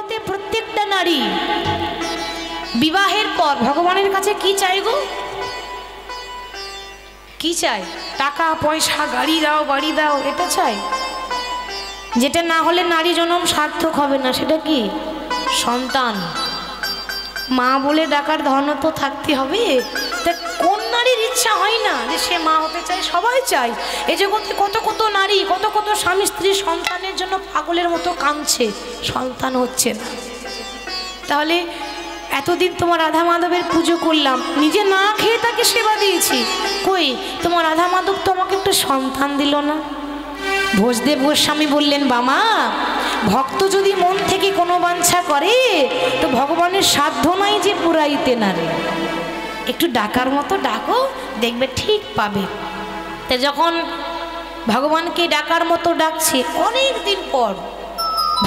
জগতে প্রত্যেকটা নারী বিবাহের পর ভগবানের কাছে কি চাই গো? কি চাই? টাকা পয়সা, গাড়ি দাও, বাড়ি দাও, এটা চাই। যেটা না হলে নারী জনম সার্থক হবে না, সেটা কি? সন্তান। মা বলে ডাকার ধর্ম তো থাকতে হবে। তা কোন নারীর ইচ্ছা হয় না যে সে মা হতে চায়? সবাই চায়। এই জগতে কত কত নারী, কত কত স্বামী স্ত্রী সন্তানের জন্য পাগলের মতো কাঁদছে, সন্তান হচ্ছে না। তাহলে এতদিন তোমার রাধা মাধবের পুজো করলাম, নিজে না খেয়ে তাকে সেবা দিয়েছি, কই তোমার রাধা মাধব তো আমাকে একটা সন্তান দিল না। ভোজদেব গোস্বামী বললেন, বামা, ভক্ত যদি মন থেকে কোনো বাঞ্ছা করে তো ভগবানের সাধ্য নাই যে পুরাইতে না রে। একটু ডাকার মতো ডাকো, দেখবে ঠিক পাবে। তা যখন ভগবানকে ডাকার মতো ডাকছে, অনেক দিন পর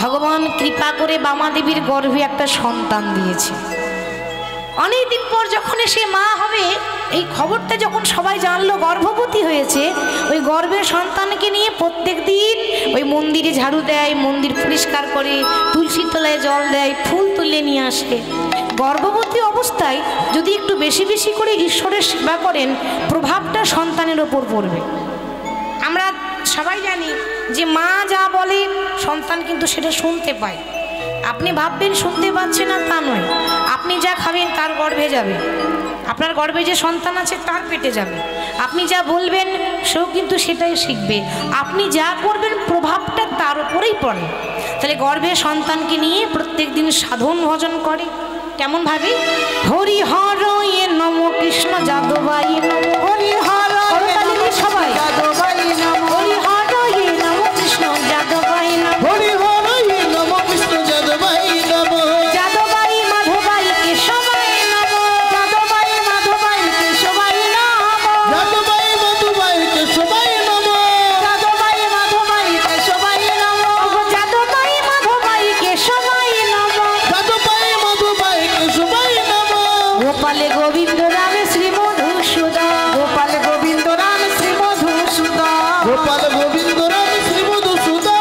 ভগবান কৃপা করে বামা দেবীর গর্ভে একটা সন্তান দিয়েছে। অনেক দিন পর যখন সে মা হবে, এই খবরটা যখন সবাই জানলো গর্ভবতী হয়েছে, ওই গর্ভের সন্তানকে নিয়ে প্রত্যেক দিন ওই মন্দিরে ঝাড়ু দেয়, মন্দির পরিষ্কার করে, তুলসী তলায় জল দেয়, ফুল তুলে নিয়ে আসে। গর্ভবতী অবস্থায় যদি একটু বেশি বেশি করে ঈশ্বরের সেবা করেন, প্রভাবটা সন্তানের ওপর পড়বে। আমরা সবাই জানি যে মা যা বলে সন্তান কিন্তু সেটা শুনতে পায়। আপনি ভাববেন শুনতে পাচ্ছে না, তা নয়। আপনি যা খাবেন তার গর্ভে যাবে, আপনার গর্ভে যে সন্তান আছে তার পেটে যাবে। আপনি যা বলবেন সেও কিন্তু সেটাই শিখবে। আপনি যা করবেন প্রভাবটা তার উপরেই পড়ে। তাহলে গর্ভে সন্তানকে নিয়ে প্রত্যেক দিন সাধন ভজন করে। কেমন ভাবে? হরি হর এ নম কৃষ্ণ যাদবাই নম, হরি হর সবাই যাদবাই নম, হরি হর এ নম কৃষ্ণ যাদবাই নম, হরি হর এ নম কৃষ্ণ যাদবাই নম, যাদবাই মাধবাই কেশবাই নম, যাদবাই মাধবাই কেশবাই নম, যাদবাই মাধবাই কেশবাই নম, যাদবাই মাধবাই কেশবাই নম, যাদবাই মাধবাই কেশবাই নম, যাদবাই মাধবাই কেশবাই নম, গোপালে গোবিন্দ রামে শ্রী মধুসূদন, গোপালে গোবিন্দ রামে শ্রী মধুসূদন, গোপালে গোবিন্দ রামে শ্রী মধুসূদন,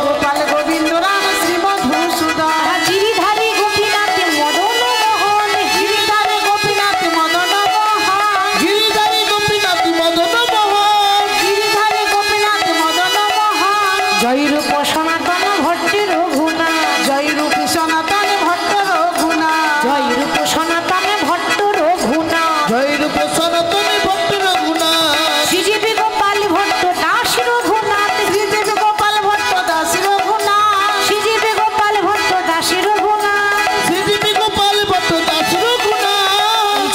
গোপালে গোবিন্দ রামে শ্রী মধুসূদন, গিরিধারী গোপীনাথ মদন মোহন, গিরিধারী গোপীনাথ মদন মোহন, গিরিধারী গোপীনাথ মদন মোহন, গিরিধারী গোপীনাথ মদন মোহন, জয় রূপ সনাতন ভট্ট রঘুনাথ, জয় রূপ সনাতন ভট্ট রঘুনাথ, জয় রূপ সনাতন ভট্ট রঘুনাথ, জয় রূপ সনাতন ভট্ট রঘুনাথ, শ্রীজীবী গোপাল ভট্ট দাস রঘুনাথ, শ্রীজীবী গোপাল ভট্ট দাস রঘুনাথ, শ্রীজীবী গোপাল ভট্ট দাস রঘুনাথ, শ্রীজীবী গোপাল ভট্ট দাস রঘুনাথ,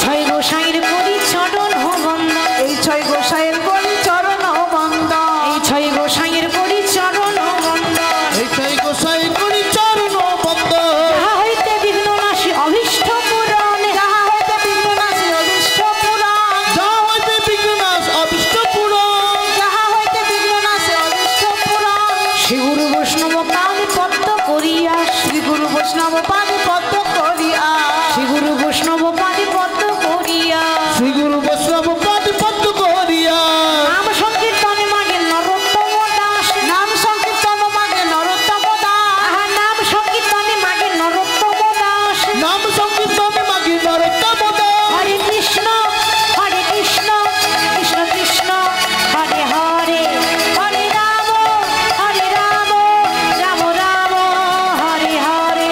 ছয় গোসাইয়ের করি চরণ বন্দন, এই ছয় গোসাইয়ের করি চরণ বন্দন, এই ছয় গোসাইয়ের করি চরণ বন্দন, এই ছয় গোসাইয়ের করি চরণ বন্দন, যাহা হইতে বিঘ্ন নাশী অভীষ্ট পূরণ, যাহা হইতে বিঘ্ন নাশী অভীষ্ট পূরণ, যাহা হইতে বিঘ্ন নাশ অভীষ্ট পূরণ, যাহা হইতে বিঘ্ন নাশী অভীষ্ট পূরণ, শ্রী গুরু বৈষ্ণব পাদ পদ্ম করিয়া, শ্রী গুরু বৈষ্ণব পাদ পদ্ম করিয়া, শ্রী গুরু বৈষ্ণব পাদ পদ্ম করিয়া, শ্রী গুরু বৈষ্ণব পাদ পদ্ম করিয়া, নাম সংকীর্তনে মাগে নরোত্তম দাস, নাম সংকীর্তন মাগে নরোত্তম দাস, নাম সংকীর্তনে মাগে নরোত্তম দাস, নাম সংকীর্তনে মাগে নরোত্তম দাস, হরে কৃষ্ণ কৃষ্ণ কৃষ্ণ, হরে হরে, হরে রাম রাম রাম হরে হরে,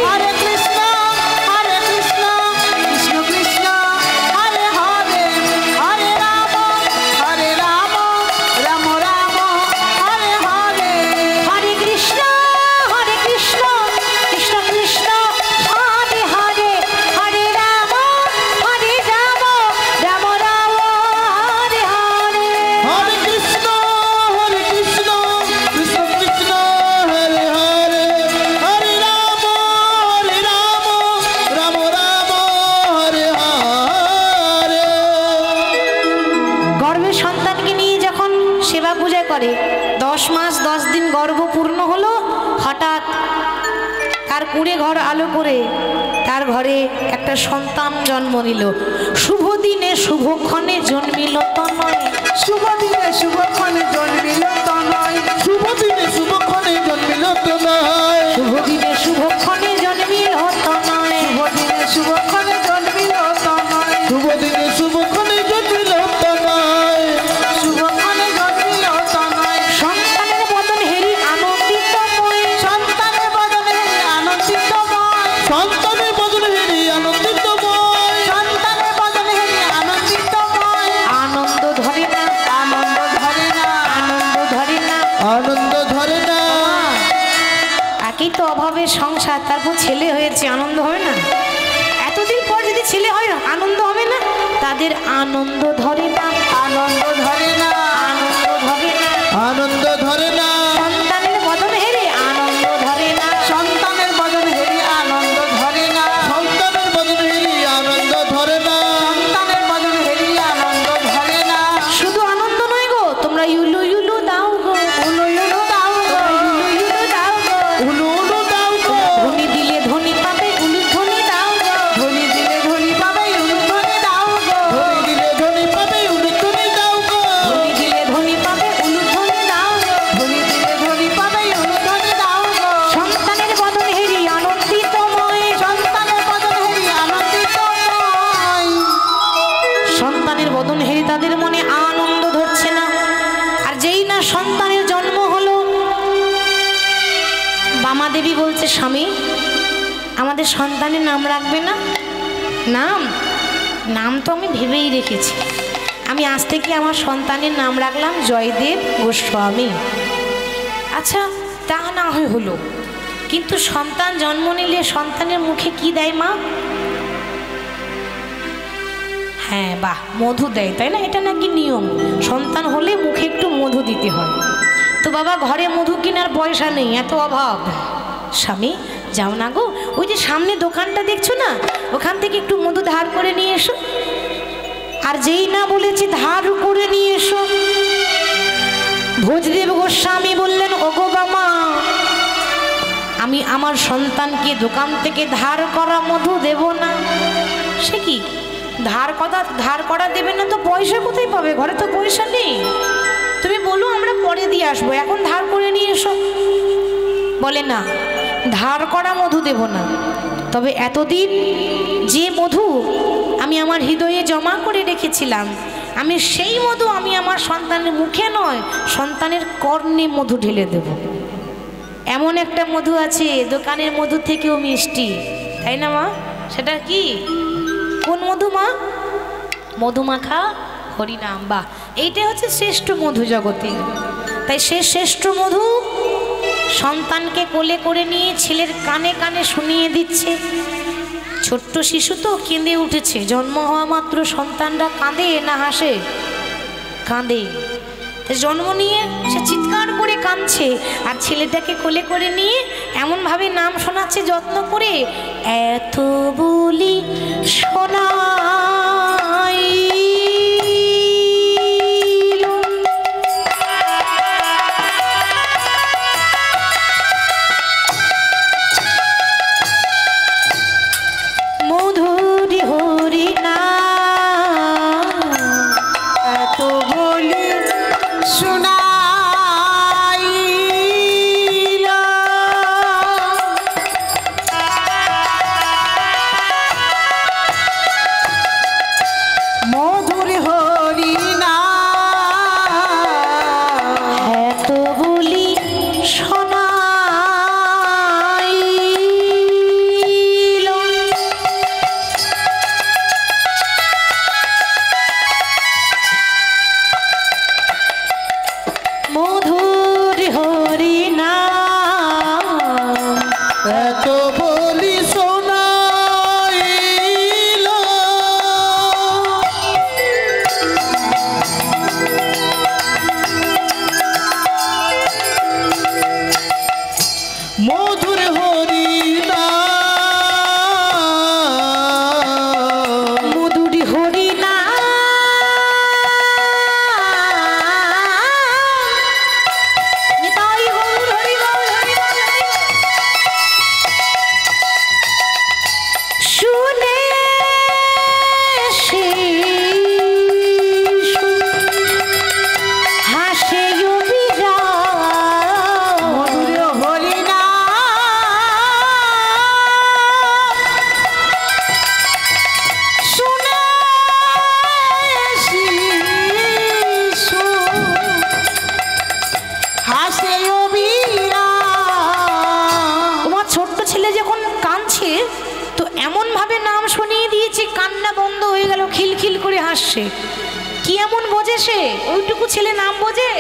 হরে কৃষ্ণ কৃষ্ণ কৃষ্ণ, হরে হরে, হরে রাম রাম রাম হরে হরে, হরে কৃষ্ণ কৃষ্ণ কৃষ্ণ, হরে হরে, হরে রাম রাম রাম হরে হরে, হরে কৃষ্ণ কৃষ্ণ কৃষ্ণ, হরে হরে, হরে রাম রাম রাম হরে হরে। গর্ভের সন্তানকে নিয়ে যখন সেবা পূজা করে, 10 মাস 10 দিন গর্ভ পূর্ণ হলো, হঠাৎ তার কুঁড়ে ঘর আলো করে তার ঘরে একটা সন্তান জন্ম নিল। শুভ দিনে শুভক্ষণে জন্মিল তনয়, শুভ দিনে শুভক্ষণে জন্মিল তনয়, শুভ দিনে শুভক্ষণে জন্মিল তনয়, শুভ দিনে শুভক্ষণে এত অভাবের সংসার, তারপর ছেলে হয়েছে, আনন্দ হবে না? এতদিন পর যদি ছেলে হয় আনন্দ হবে না? তাদের আনন্দ ধরে না, আনন্দ ধরে না, আনন্দ ধরে না, আনন্দ ধরে না, সন্তানের বদন হেরে আনন্দ ধরে না, সন্তানের বদন হেরি আনন্দ ধরে না, সন্তানের বদন হেরি আনন্দ ধরে না, সন্তানের বদন হেরি আনন্দ ধরে না। শুধু আনন্দ নয় গো, তোমরা ইউলু ইউলু দাও গো, উলু উলু দাও গো, ইউলু ইউলু দাও গো, উলু উলু দাও গো, ধনী দিলে ধনী পাবে, উলু ধনী দাও গো, ধনী দিলে ধনী পাবে উলু ধনী দাও গো, ধনী দিলে ধনী পাবে উলু ধনী দাও গো, ধনী দিলে ধনী পাবে, উলু ধনী দাও গো, ধনী দিলে ধনী পাবে উলু ধনী দাও গো। সন্তানের বদন হেরি আনন্দিতময়, সন্তানের বদন হেরি আনন্দিতময়, সন্তানের বদন হেরি তাদের মনে আনন্দ ধরছে না। আর যেই না সন্তানের জন্ম হলো, বামা দেবী বলছে, স্বামী আমাদের সন্তানের নাম রাখবে না? নাম নাম তো আমি ভেবেই রেখেছি, আমি আজ থেকে আমার সন্তানের নাম রাখলাম জয়দেব গোস্বামী। আচ্ছা তা না হয় হলো, কিন্তু সন্তান জন্ম নিলে সন্তানের মুখে কি দেয় মা? হ্যাঁ বাহ, মধু দেয়, তাই না? এটা নাকি নিয়ম, সন্তান হলে মুখে একটু মধু দিতে হয়। তো বাবা ঘরে মধু কেনার পয়সা নেই, এত অভাব। স্বামী যাও না গো, ওই যে সামনে দোকানটা দেখছো না, ওখান থেকে একটু মধু ধার করে নিয়ে এসো। আর যেই না বলেছি ধার করে নিয়ে এসো, ভোজদেব গোস্বামী বললেন, ওগো বামা, আমি আমার সন্তানকে দোকান থেকে ধার করা মধু দেব না। সে কি ধার করা দেবে না? তো পয়সা কোথায় পাবে? ঘরে তো পয়সা নেই। তুমি বলো আমরা পরে দিয়ে আসবো, এখন ধার করে নিয়ে এসো। বলে না, ধার করা মধু দেব না, তবে এতদিন যে মধু আমি আমার হৃদয়ে জমা করে রেখেছিলাম, আমি সেই মধু আমি আমার সন্তানের মুখে নয়, সন্তানের কর্ণে মধু ঢেলে দেব। এমন একটা মধু আছে দোকানের মধু থেকেও মিষ্টি, তাই না মা? সেটা কি? কোন মধু মা? মধুমাখা হরিনাম। বা এইটাই হচ্ছে শ্রেষ্ঠ মধু জগতে। তাই সে শ্রেষ্ঠ মধু সন্তানকে কোলে করে নিয়ে ছেলের কানে কানে শুনিয়ে দিচ্ছে। ছোট্ট শিশু তো কেঁদে উঠেছে, জন্ম হওয়া মাত্র সন্তানরা কাঁদে না হাসে? কাঁদে। জন্ম নিয়ে সে চিৎকার করে কাঁদছে, আর ছেলেটাকে কোলে করে নিয়ে এমনভাবে নাম শোনাচ্ছে যত্ন করে, এত বলি শোনাই মধুরি হরি না, এত বলি শোনাইল, মধুর হরি না, এত বলি শোনাইল মধুর হরি না, এত বলি শোনাইল, মধুর হরি না, মধুরি হরি না, নিতাই গৌর হরি বল, হরি বল, হরি বল। শুনে শিশু হাসে অবিরাম, মধুর হরি না, শুনে শিশু হাসে অবিরাম। তোমার ছোট্ট ছেলে যখন কাঁদছে তো এমনভাবে নাম শুনিয়ে দিয়েছে, কান্না বন্ধ হয়ে গেল, খিলখিল করে হাসছে। কি এমন বোঝে সে? ওইটুকু ছেলে নাম বোঝে?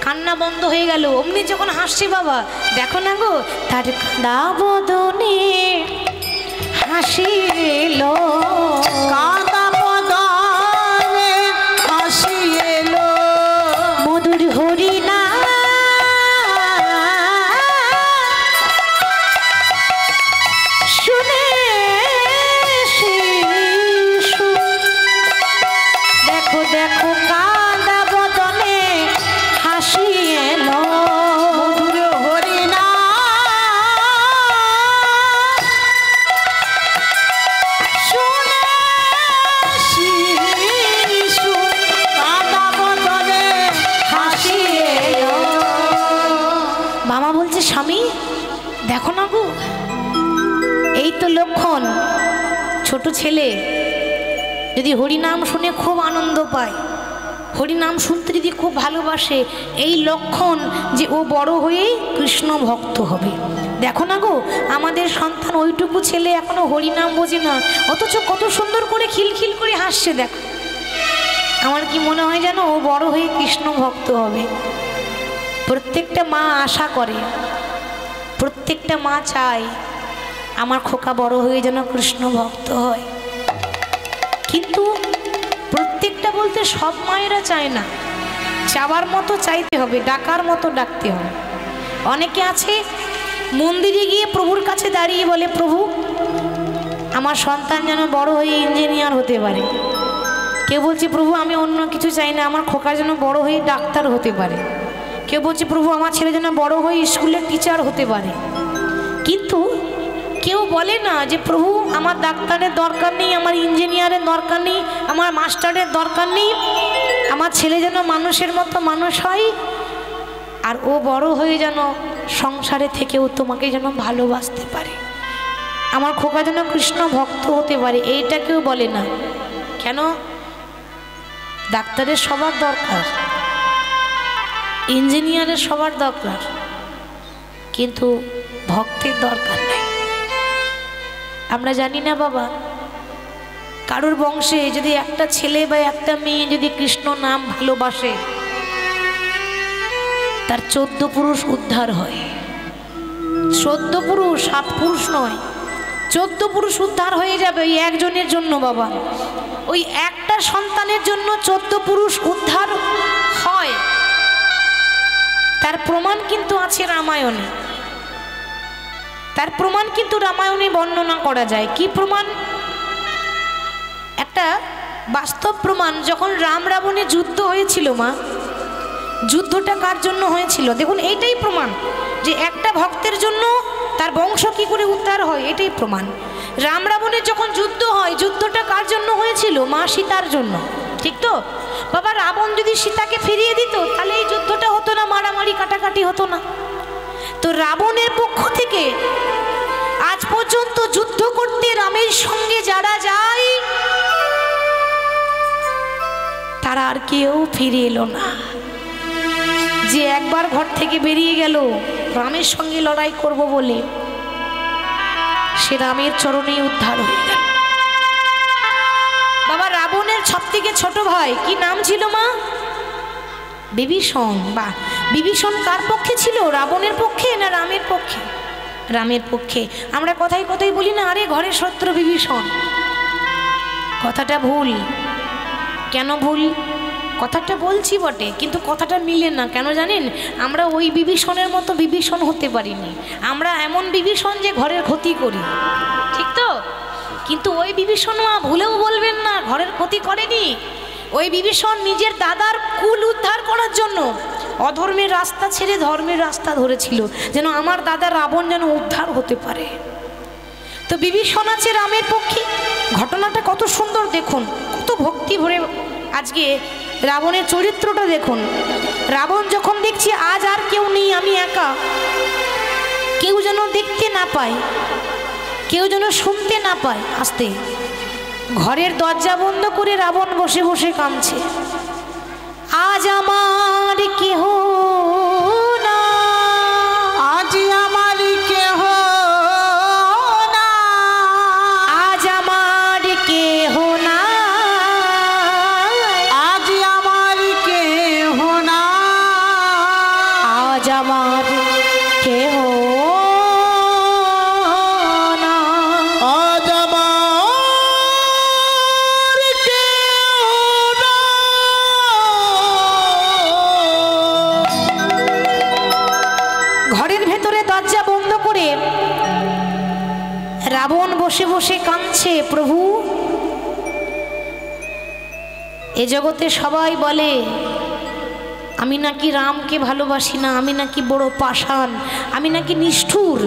কান্না বন্ধ হয়ে গেল। অমনি যখন হাসছে বাবা, দেখো না গো, তার কাঁদা বদনে হাসি এলো, কাঁদা বদনে হাসি এলো, মধুর হরিনা শুনে শিশু। দেখো দেখো কাঁদা বদনে হাসি এলো, মধুর হরিনা শুনে শিশু, কাঁদা বদনে হাসি এলো। মামা বলছে, স্বামী দেখো না গো, এই তো লক্ষণ। ছোট ছেলে যদি হরিনাম শুনে খুব আনন্দ পায়, হরিনাম শুনতে যদি খুব ভালোবাসে, এই লক্ষণ যে ও বড় হয়েই কৃষ্ণ ভক্ত হবে। দেখো না গো, আমাদের সন্তান ওইটুকু ছেলে এখনো হরিনাম বোঝে না, অথচ কত সুন্দর করে খিলখিল করে হাসছে। দেখো, আমার কি মনে হয় যেন ও বড় হয়ে কৃষ্ণ ভক্ত হবে। প্রত্যেকটা মা আশা করে, প্রত্যেকটা মা চায় আমার খোকা বড় হয়ে যেন কৃষ্ণ ভক্ত হয়। কিন্তু প্রত্যেকটা বলতে সব মায়েরা চায় না, চাওয়ার মতো চাইতে হবে, ডাকার মতো ডাকতে হবে। অনেকে আছে মন্দিরে গিয়ে প্রভুর কাছে দাঁড়িয়ে বলে, প্রভু আমার সন্তান যেন বড় হয়ে ইঞ্জিনিয়ার হতে পারে। কেউ বলছে, প্রভু আমি অন্য কিছু চাই না, আমার খোকা যেন বড় হয়ে ডাক্তার হতে পারে। কেউ বলছে, প্রভু আমার ছেলে যেন বড় হয়ে স্কুলের টিচার হতে পারে। কিন্তু কেউ বলে না যে প্রভু আমার ডাক্তারের দরকার নেই, আমার ইঞ্জিনিয়ারের দরকার নেই, আমার মাস্টারের দরকার নেই, আমার ছেলে যেন মানুষের মতো মানুষ হয়, আর ও বড় হয়ে যেন সংসারে থেকেও তোমাকে যেন ভালোবাসতে পারে, আমার খোকা যেন কৃষ্ণ ভক্ত হতে পারে। এইটা কেউ বলে না। কেন? ডাক্তারের সবার দরকার, ইঞ্জিনিয়ারের সবার দরকার, কিন্তু ভক্তের দরকার নেই। আমরা জানি না বাবা, কারোর বংশে যদি একটা ছেলে বা একটা মেয়ে যদি কৃষ্ণ নাম ভালোবাসে, তার 14 পুরুষ উদ্ধার হয়। 14 পুরুষ, 7 পুরুষ নয়, 14 পুরুষ উদ্ধার হয়ে যাবে ওই একজনের জন্য বাবা। ওই একটা সন্তানের জন্য 14 পুরুষ উদ্ধার হয়। তার প্রমাণ কিন্তু আছে রামায়ণে, তার প্রমাণ কিন্তু রামায়ণে বর্ণনা করা যায়। কি প্রমাণ? একটা বাস্তব প্রমাণ। যখন রাম রাবণের যুদ্ধ হয়েছিল মা, যুদ্ধটা কার জন্য হয়েছিল? দেখুন, এইটাই প্রমাণ যে একটা ভক্তের জন্য তার বংশ কি করে উদ্ধার হয়, এটাই প্রমাণ। রাম রাবণের যখন যুদ্ধ হয়, যুদ্ধটা কার জন্য হয়েছিল? মা সীতার জন্য, ঠিক তো বাবা? রাবণ যদি সীতাকে ফিরিয়ে দিত, তাহলে এই যুদ্ধটা হতো না, মারামারি কাটাকাটি হতো না। তো রাবণের পক্ষ থেকে আজ পর্যন্ত যুদ্ধ করতে রামের সঙ্গে যারা যায়, তারা আর কেউ ফিরে এলো না। যে একবার ঘর থেকে বেরিয়ে গেল রামের সঙ্গে লড়াই করব বলে, সে রামের চরণেই উদ্ধার হয়ে গেল। বাবা, রাবণের সবথেকে ছোট ভাই কি নাম ছিল মা? বিভীষণ। বা বিভীষণ কার পক্ষে ছিল? রাবণের পক্ষে না রামের পক্ষে? রামের পক্ষে। আমরা কথাই কথাই বলি না, আরে ঘরের শত্রু বিভীষণ। কথাটা ভুল। কেন ভুল? কথাটা বলছি বটে, কিন্তু কথাটা মিলে না। কেন জানেন? আমরা ওই বিভীষণের মতো বিভীষণ হতে পারিনি। আমরা এমন বিভীষণ যে ঘরের ক্ষতি করি, ঠিক তো? কিন্তু ওই বিভীষণ মা ভুলেও বলবেন না ঘরের ক্ষতি করেনি। ওই বিভীষণ নিজের দাদার কুল উদ্ধার করার জন্য অধর্মের রাস্তা ছেড়ে ধর্মের রাস্তা ধরেছিল, যেন আমার দাদা রাবণ যেন উদ্ধার হতে পারে। তো বিভীষণ আছে রামের পক্ষে। ঘটনাটা কত সুন্দর দেখুন, কত ভক্তি ভরে আজকে রাবণের চরিত্রটা দেখুন। রাবণ যখন দেখছি আজ আর কেউ নেই, আমি একা, কেউ যেন দেখতে না পায়, কেউ যেন শুনতে না পায়, আসতে ঘরের দরজা বন্ধ করে রাবণ বসে বসে কাঁদছে। আজ আমার কেহ না, আজ আমার কেহ না, আজ আমার কেহ না, আজ আমার কেহ না, রাবণ বসে বসে কাঁদছে, প্রভু এ জগতে সবাই বলে আমি নাকি রামকে ভালোবাসি না, আমি নাকি বড় পাষাণ, আমি নাকি নিষ্ঠুর,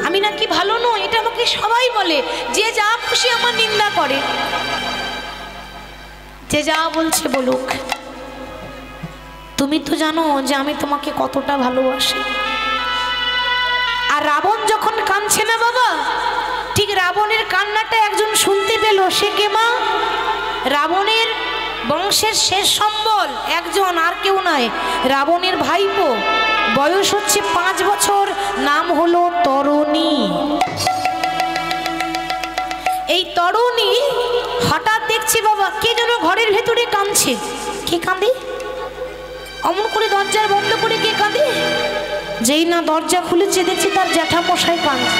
আমি নাকি ভালো নই, এটা আমাকে সবাই বলে। যে যা খুশি আমার নিন্দা করে, যে যা বলছে বলুক, তুমি তো জানো যে আমি তোমাকে কতটা ভালোবাসি। আর রাবণ যখন কাঁদছে না বাবা, ঠিক রাবণের কান্নাটা একজন শুনতে পেল। সে কে মা? রাবণের বংশের শেষ সম্বল একজন, আর কেউ নয়, রাবণের ভাইপো। বয়স হচ্ছে 5 বছর, নাম হলো তরুণী। এই তরুণী হঠাৎ দেখছে বাবা কে যেন ঘরের ভেতরে কাঁদছে। কে কাঁদে? অমন করে দরজা বন্ধ করে কে কাঁদে? যেই না দরজা খুলেছে দেখছি তার জ্যাঠামশাই কাঁদছে।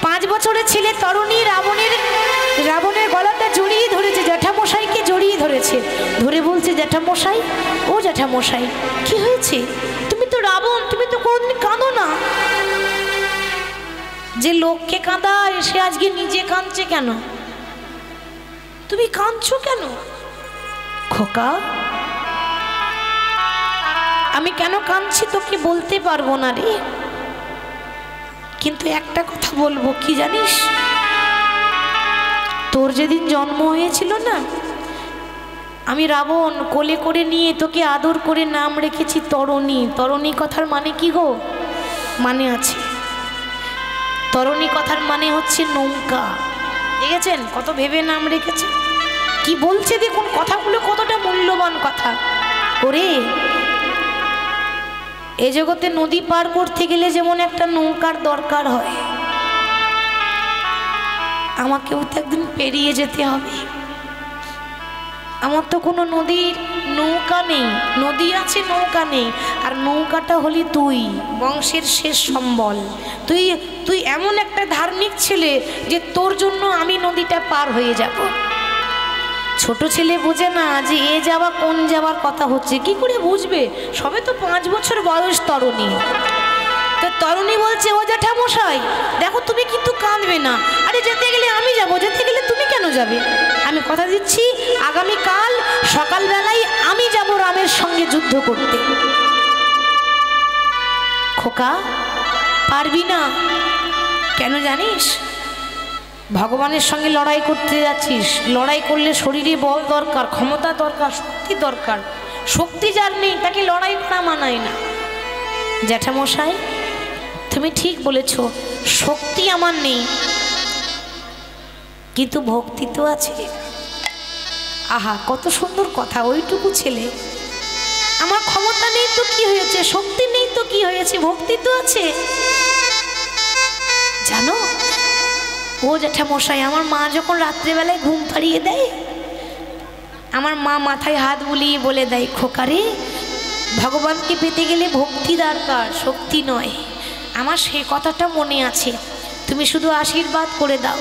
5 বছরের ছেলে তরুণী রাবণের গলাটা জড়িয়ে ধরেছে, জ্যাঠামশাইকে জড়িয়ে ধরেছে, ধরে বলছে জ্যাঠামশাই, ও জ্যাঠামশাই কি হয়েছে? তুমি তো রাবণ, তুমি তো কোনোদিন কাঁদো না। যে লোককে কাঁদায় সে আজকে নিজে কাঁদছে কেন? তুমি কাঁদছো কেন? খোকা আমি কেন কাঁদছি তোকে বলতে পারবো না রে, কিন্তু একটা কথা বলবো, কি জানিস? তোর যেদিন জন্ম হয়েছিল না, আমি রাবণ কোলে করে নিয়ে তোকে আদর করে নাম রেখেছি তরুণী। তরুণী কথার মানে কি গো? মানে আছে, তরুণী কথার মানে হচ্ছে নৌকা। দেখেছেন কত ভেবে নাম রেখেছে, কি বলছে দেখুন, কথাগুলো কতটা মূল্যবান কথা। ওরে এ জগতে নদী পার করতে গেলে যেমন একটা নৌকার দরকার হয়, আমাকেও তো একদিন পেরিয়ে যেতে হবে। আমার তো কোনো নদীর নৌকা নেই, নদী আছে নৌকা নেই, আর নৌকাটা হলি তুই, বংশের শেষ সম্বল। তুই এমন একটা ধার্মিক ছেলে যে তোর জন্য আমি নদীটা পার হয়ে যাব। ছোট ছেলে বোঝে না যে এ যাওয়া কোন যাওয়ার কথা হচ্ছে, কি করে বুঝবে? সবে তো 5 বছর বয়স তরুণী। তো তরুণী বলছে, ও জ্যাঠামশাই দেখো তুমি কিন্তু কাঁদবে না। আরে যেতে গেলে আমি যাব, যেতে গেলে তুমি কেন যাবে? আমি কথা দিচ্ছি আগামীকাল সকালবেলায় আমি যাব রামের সঙ্গে যুদ্ধ করতে। খোকা পারবি না কেন জানিস? ভগবানের সঙ্গে লড়াই করতে যাচ্ছিস, লড়াই করলে শরীরে বল দরকার, ক্ষমতা দরকার, শক্তি দরকার। শক্তি যার নেই তাকে লড়াই করা মানায় না। জ্যাঠামশাই তুমি ঠিক বলেছ, শক্তি আমার নেই, কিন্তু ভক্তি তো আছে। আহা কত সুন্দর কথা, ওইটুকু ছেলে। আমার ক্ষমতা নেই তো কি হয়েছে, শক্তি নেই তো কি হয়েছে, ভক্তি তো আছে। জানো ও জ্যাঠামশাই, আমার মা যখন রাত্রেবেলায় ঘুম পাড়িয়ে দেয়, আমার মা মাথায় হাত বুলিয়ে বলে দেয়, খোকারে ভগবানকে পেতে গেলে ভক্তি দরকার, শক্তি নয়। আমার সেই কথাটা মনে আছে, তুমি শুধু আশীর্বাদ করে দাও,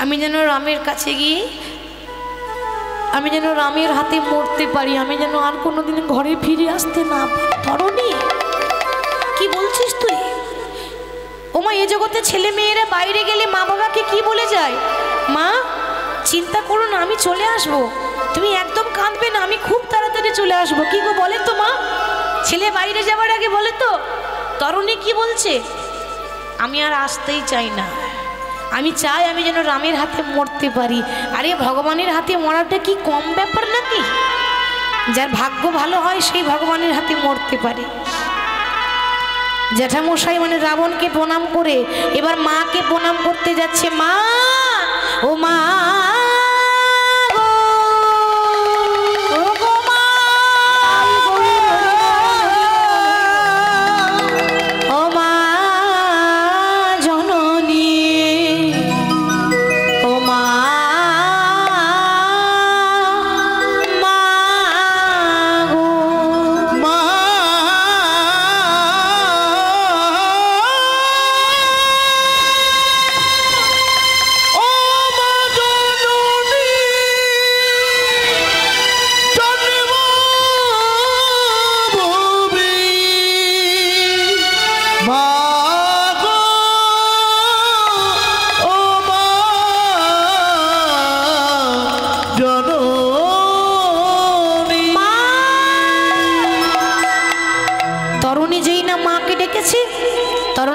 আমি যেন রামের কাছে গিয়ে আমি যেন রামের হাতে মরতে পারি, আমি যেন আর কোনোদিন ঘরে ফিরে আসতে না পারি। তরুণী কি বলছিস তুই? ওমা এ জগতে ছেলে মেয়েরা বাইরে গেলে মা বাবাকে কি বলে যায়? মা চিন্তা করো না, আমি চলে আসব, তুমি একদম কাঁদবে না, আমি খুব তাড়াতাড়ি চলে আসবো। কি গো বলে তো মা, ছেলে বাইরে যাওয়ার আগে বলে তো। তরুণী কি বলছে? আমি আর আসতেই চাই না, আমি চাই আমি যেন রামের হাতে মরতে পারি। আরে ভগবানের হাতে মরাটা কি কম ব্যাপার নাকি? যার ভাগ্য ভালো হয় সেই ভগবানের হাতে মরতে পারে। জ্যাঠামশাই মানে রাবণকে প্রণাম করে এবার মাকে প্রণাম করতে যাচ্ছে। মা, ও মা ও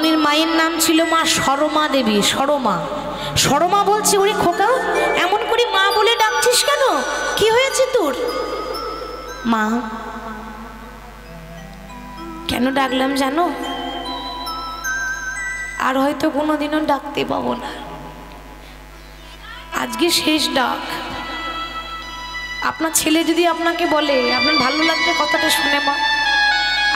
মামনির মায়ের নাম ছিল মা সরমা দেবী। সরমা সরমা বলছে, ওরে খোকা এমন করে মা বলে ডাকছিস কেন, কি হয়েছে তোর? মা কেন ডাকলাম জানো? আর হয়তো কোনোদিনও ডাকতে পাবো না, আজকে শেষ ডাক। আপনার ছেলে যদি আপনাকে বলে, আপনার ভালো লাগবে কথাটা শুনে মা,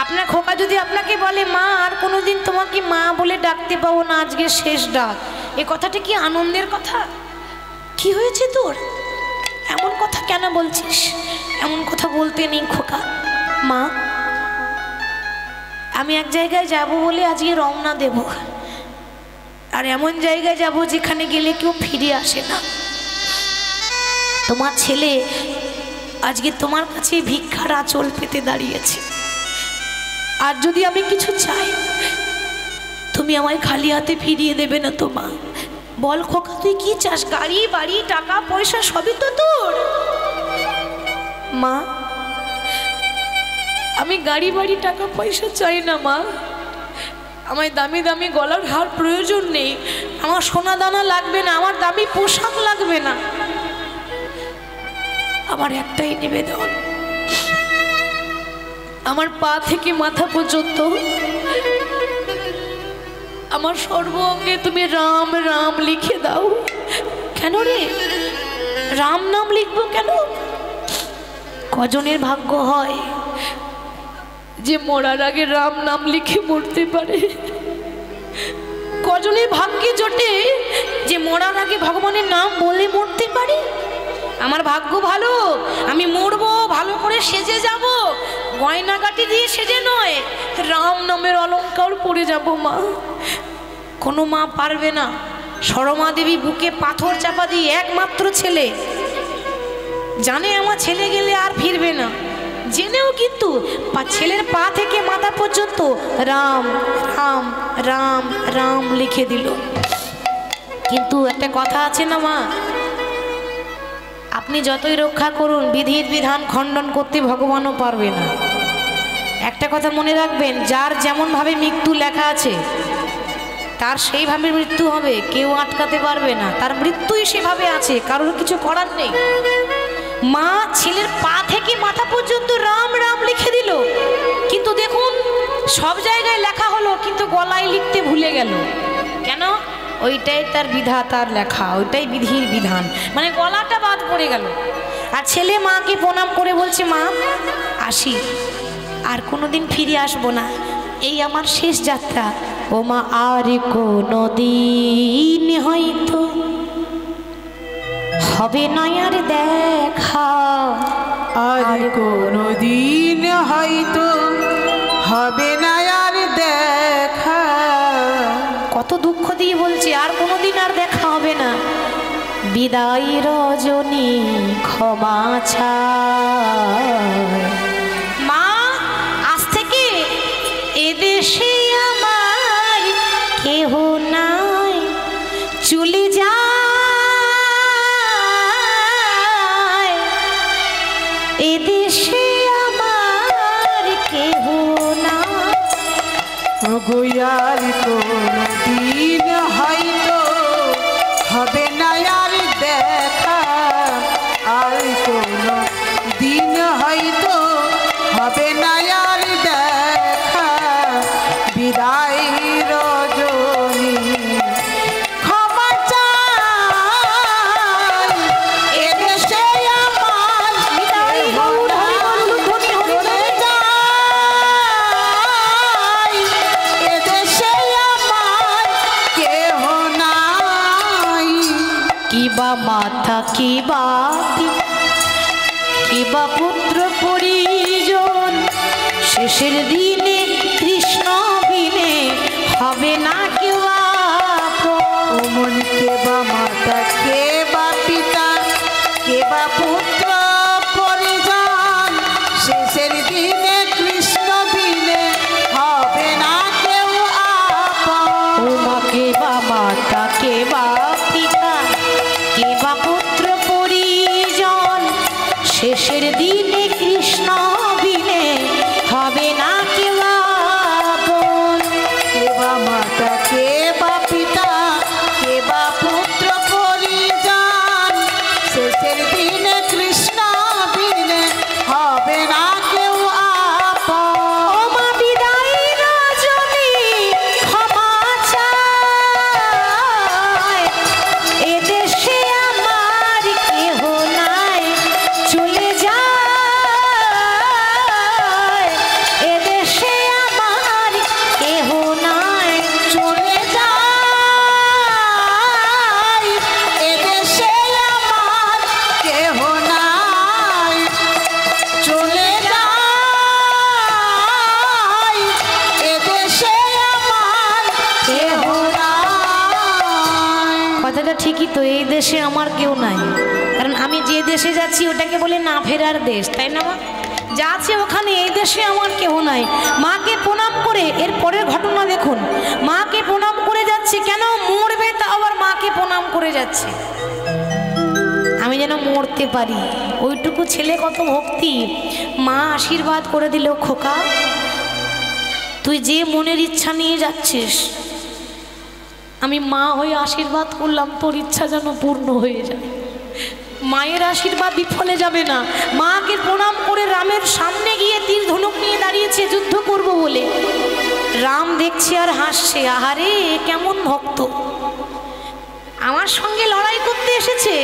আপনার খোকা যদি আপনাকে বলে মা আর কোনোদিন তোমাকে মা বলে ডাকতে পাবো না, আজকে শেষ ডাক, এ কথাটা কি আনন্দের কথা? কি হয়েছে তোর, এমন কথা কেন বলছিস? এমন কথা বলতে নেই খোকা। মা আমি এক জায়গায় যাব বলে আজকে রওনা দেব, আর এমন জায়গায় যাব যেখানে গেলে কেউ ফিরে আসে না। তোমার ছেলে আজকে তোমার কাছে ভিক্ষার আঁচল পেতে দাঁড়িয়েছে, আর যদি আমি কিছু চাই তুমি আমায় খালি হাতে ফিরিয়ে দেবে না তো মা? বল খোকা তুই কি চাস? গাড়ি বাড়ি টাকা পয়সা সবই তো তোর। মা আমি গাড়ি বাড়ি টাকা পয়সা চাই না মা, আমায় দামি দামি গলার হার প্রয়োজন নেই, আমার সোনা দানা লাগবে না, আমার দামি পোশাক লাগবে না। আমার একটাই নিবেদন, আমার পা থেকে মাথা পর্যন্ত আমার সর্ব অঙ্গে তুমি রাম রাম লিখে দাও। কেন রে রাম নাম লিখবো কেন? কজনের ভাগ্য হয় যে মরার আগে রাম নাম লিখে মরতে পারে? কজনের ভাগ্যে জোটে যে মরার আগে ভগবানের নাম বলে মরতে পারে? আমার ভাগ্য ভালো, আমি মরবো ভালো করে সেজে যাব, গয়নাগাটি দিয়ে সেজে নয়, রাম নামের অলংকার পরে যাব। মা কোনো মা পারবে না। সরমা দেবী বুকে পাথর চাপা দিয়ে, একমাত্র ছেলে, জানে আমার ছেলে গেলে আর ফিরবে না, জেনেও কিন্তু ছেলের পা থেকে মাথা পর্যন্ত রাম রাম রাম রাম লিখে দিল। কিন্তু একটা কথা আছে না মা, আপনি যতই রক্ষা করুন বিধির বিধান খণ্ডন করতে ভগবানও পারবে না। একটা কথা মনে রাখবেন, যার যেমনভাবে মৃত্যু লেখা আছে তার সেইভাবে মৃত্যু হবে, কেউ আটকাতে পারবে না, তার মৃত্যুই সেভাবে আছে, কারোর কিছু করার নেই। মা ছেলের পা থেকে মাথা পর্যন্ত রাম রাম লিখে দিল, কিন্তু দেখুন সব জায়গায় লেখা হলো কিন্তু গলায় লিখতে ভুলে গেল। কেন? ওইটাই তার বিধাতার লেখা, ওইটাই বিধির বিধান, মানে গলাটা বাদ পড়ে গেল। আর ছেলে মাকে প্রণাম করে বলছে মা আসি, আর কোনোদিন ফিরে আসবো না, এই আমার শেষ যাত্রা। ও মা আর কোনো দিন হয়তো হবে না আর দেখা, আর কোনো দিন হয়তো হবে না আর দেখা। কত দুঃখ দিয়ে বলছে আর কোনোদিন আর দেখা হবে না। বিদায় রজনী ক্ষমা চায়। মা আজ থেকে এদেশে আমার কেহ নাই, চলে যায় এদেশে আমার কেহ নাই। আর কোনো দিন হয়তো হবে না আর দেখা, আর কোনো দিন হয়তো হবে না আর দেখা। বিদায় রজনী ক্ষমা চাই, এদেশে আমার বিদায় চলে যায়, এদেশে আমার কেহ নাই। কিবা মাতা কিবা কিবা পুত্র পরিজন, শেষের দিনে কৃষ্ণ বিনে হবে না কেউ আপন। মন কে বা মাতা কে বা পিতা কে বা পুত্র পরিজন, শেষের দিনে কৃষ্ণ বিনে হবে না কেউ আপন। ওমা কে বা মাতা কে বা পিতা কে বা পুত্র পরিজন, শেষের দিনে কৃষ্ণ বিনে হবে না কেউ আপন। কে বা পিতা কে বা পুত্র পরিজন, শেষের দিনে কৃষ্ণ বিনে হবে না কেউ আপন। ও মা বিদায় রজনী ক্ষমা চাই, এদেশে আমার কেহ নাই, চলে যায় এদেশে আমার কেহ নাই, চলে যায় এদেশে আমার কেহ নাই, চলে যায় এদেশে আমার কেহ নাই। কথাটা ঠিকই তো, এই দেশে আমার কেউ নাই, কারণ আমি যে দেশে যাচ্ছি ওটাকে বলে না ফেরার দেশ, তাই না মা? যা আছে ওখানে, এই দেশে আমার কেউ নাই। মাকে প্রণাম করে, এর পরের ঘটনা দেখুন, মাকে প্রণাম করে যাচ্ছে, কেন মরবে তা আবার মাকে প্রণাম করে যাচ্ছে, আমি যেন মরতে পারি। ওইটুকু ছেলে কত ভক্তি, মা আশীর্বাদ করে দিল, খোকা তুই যে মনের ইচ্ছা নিয়ে যাচ্ছিস, আমি মা হয়ে আশীর্বাদ করলাম তোর ইচ্ছা যেন পূর্ণ হয়ে যায়। মায়ের আশীর্বাদ বিফলে যাবে না। মাকে প্রণাম করে রামের সামনে গিয়ে তীর ধনুক নিয়ে দাঁড়িয়েছে যুদ্ধ করব বলে। রাম দেখছে আর হাসছে, আহারে কেমন ভক্ত, আমার সঙ্গে লড়াই করতে এসেছে,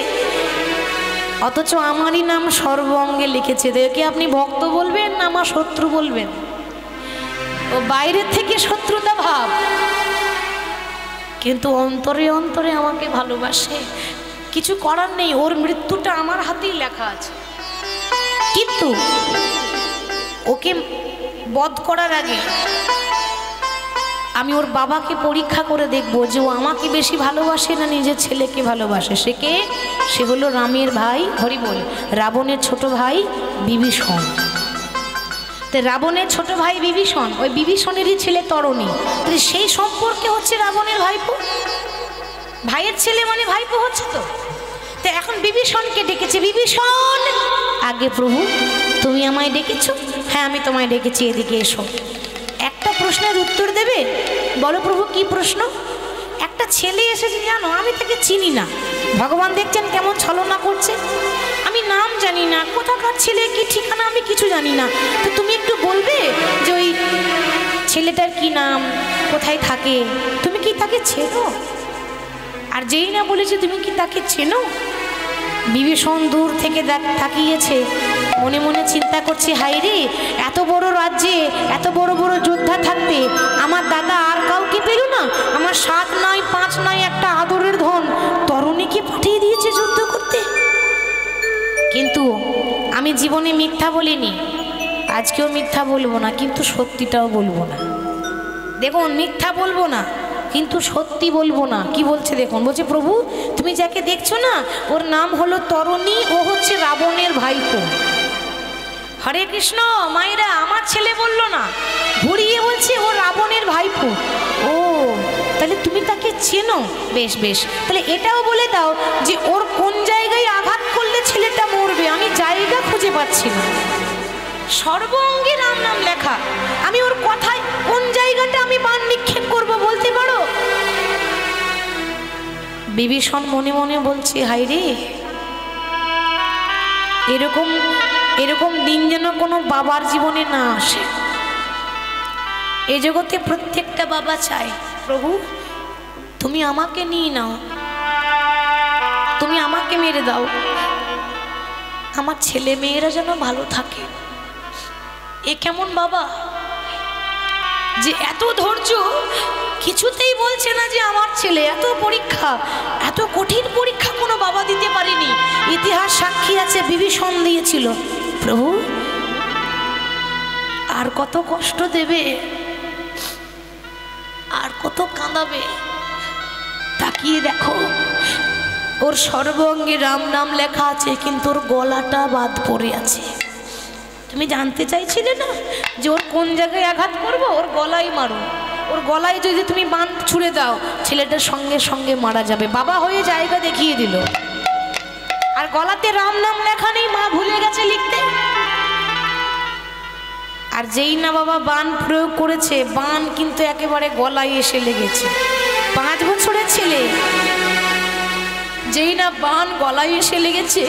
অথচ আমারই নাম সর্ব অঙ্গে লিখেছে। দেখে আপনি ভক্ত বলবেন না আমার শত্রু বলবেন? ও বাইরের থেকে শত্রুতা ভাব, কিন্তু অন্তরে অন্তরে আমাকে ভালোবাসে। কিছু করার নেই, ওর মৃত্যুটা আমার হাতেই লেখা আছে। কিন্তু ওকে বধ করার আগে আমি ওর বাবাকে পরীক্ষা করে দেখব যে ও আমাকে বেশি ভালোবাসে না নিজের ছেলেকে ভালোবাসে। সে কে? সে হলো রামের ভাই, হরি বল, রাবণের ছোট ভাই বিভীষণ। তো রাবণের ছোট ভাই বিভীষণ, ওই বিভীষণেরই ছেলে তরণী, তাহলে সেই সম্পর্কে হচ্ছে রাবণের ভাইপো, ভাইয়ের ছেলে মানে ভাইপো হচ্ছে। তো তো এখন বিভীষণকে ডেকেছে, বিভীষণ আগে প্রভু তুমি আমায় ডেকেছো? হ্যাঁ আমি তোমায় ডেকেছি, এদিকে এসো, একটা প্রশ্নের উত্তর দেবে। বলো প্রভু কি প্রশ্ন? একটা ছেলে এসেছে জানো, আমি তাকে চিনি না, ভগবান দেখছেন কেমন ছলনা করছে, আমি নাম জানি না, কোথাকার ছেলে কি ঠিকানা আমি কিছু জানি না, তো তুমি একটু বলবে যে ওই ছেলেটার কি নাম, কোথায় থাকে, তুমি কি তাকে চেনো? আর যেই না বলেছে তুমি কি তাকে চেনো, বিভীষণ দূর থেকে তাকিয়েছে, মনে মনে চিন্তা করছে, হাই রে এত বড় রাজ্যে এত বড় বড় যোদ্ধা থাকতে আমার দাদা আর কাউকে পেল না, আমার 7 নয় 5 নয় একটা আদরের ধন তরুণীকে পাঠিয়ে দিয়েছে যুদ্ধ করতে। কিন্তু আমি জীবনে মিথ্যা বলিনি, আজকেও মিথ্যা বলবো না, কিন্তু সত্যিটাও বলবো না। দেখুন মিথ্যা বলবো না কিন্তু সত্যি বলবো না। কি বলছে দেখুন, বলছে প্রভু তুমি যাকে দেখছো না ওর নাম হলো তরণী, ও হচ্ছে রাবণের ভাইপো। হরে কৃষ্ণ মায়েরা, আমার ছেলে বললো না, ঘুরিয়ে বলছে ও রাবণের ভাইপো। ও তাহলে তুমি তাকে চেনো? বেশ বেশ, তাহলে এটাও বলে দাও যে ওর কোন জায়গায় আঘাত করলে ছেলেটা মরবে, আমি জায়গা খুঁজে পাচ্ছি না, সর্ব অঙ্গে রাম নাম লেখা, আমি ওর কথায় কোন জায়গাটা আমি বান নিক্ষেপ করব বলতে পারো? বিভীষণ মনে মনে বলছে, হাই রে এরকম এরকম দিন যেন কোনো বাবার জীবনে না আসে। এ জগতে প্রত্যেকটা বাবা চায় প্রভু তুমি আমাকে নিয়ে নাও, তুমি আমাকে মেরে দাও, আমার ছেলে মেয়েরা যেন ভালো থাকে। এ কেমন বাবা যে এত ধৈর্য, কিছুতেই বলছে না যে আমার ছেলে, এত পরীক্ষা, এত কঠিন পরীক্ষা কোনো বাবা দিতে পারেনি। ইতিহাস সাক্ষী আছে বিভীষণ দিয়েছিল। প্রভু আর কত কষ্ট দেবে, আর কত কাঁদাবে, তাকিয়ে দেখো ওর সর্বাঙ্গে রাম নাম লেখা আছে কিন্তু ওর গলাটা বাদ পড়ে আছে। তুমি জানতে চাইছিলে না যে ওর কোন জায়গায় আঘাত করবো? ওর গলায় মারো, ওর গলায় যদি তুমি বান ছুঁড়ে দাও ছেলেটার সঙ্গে সঙ্গে মারা যাবে। বাবা হয়ে জায়গা দেখিয়ে দিল, আর গলাতে রাম নাম লেখা নেই, মা ভুলে গেছে লিখতে। আর যেই না বাবা বান প্রয়োগ করেছে, বান কিন্তু একেবারে গলায় এসে লেগেছে। 5 বছরের ছেলে, যেই না বান গলায় এসে লেগেছে,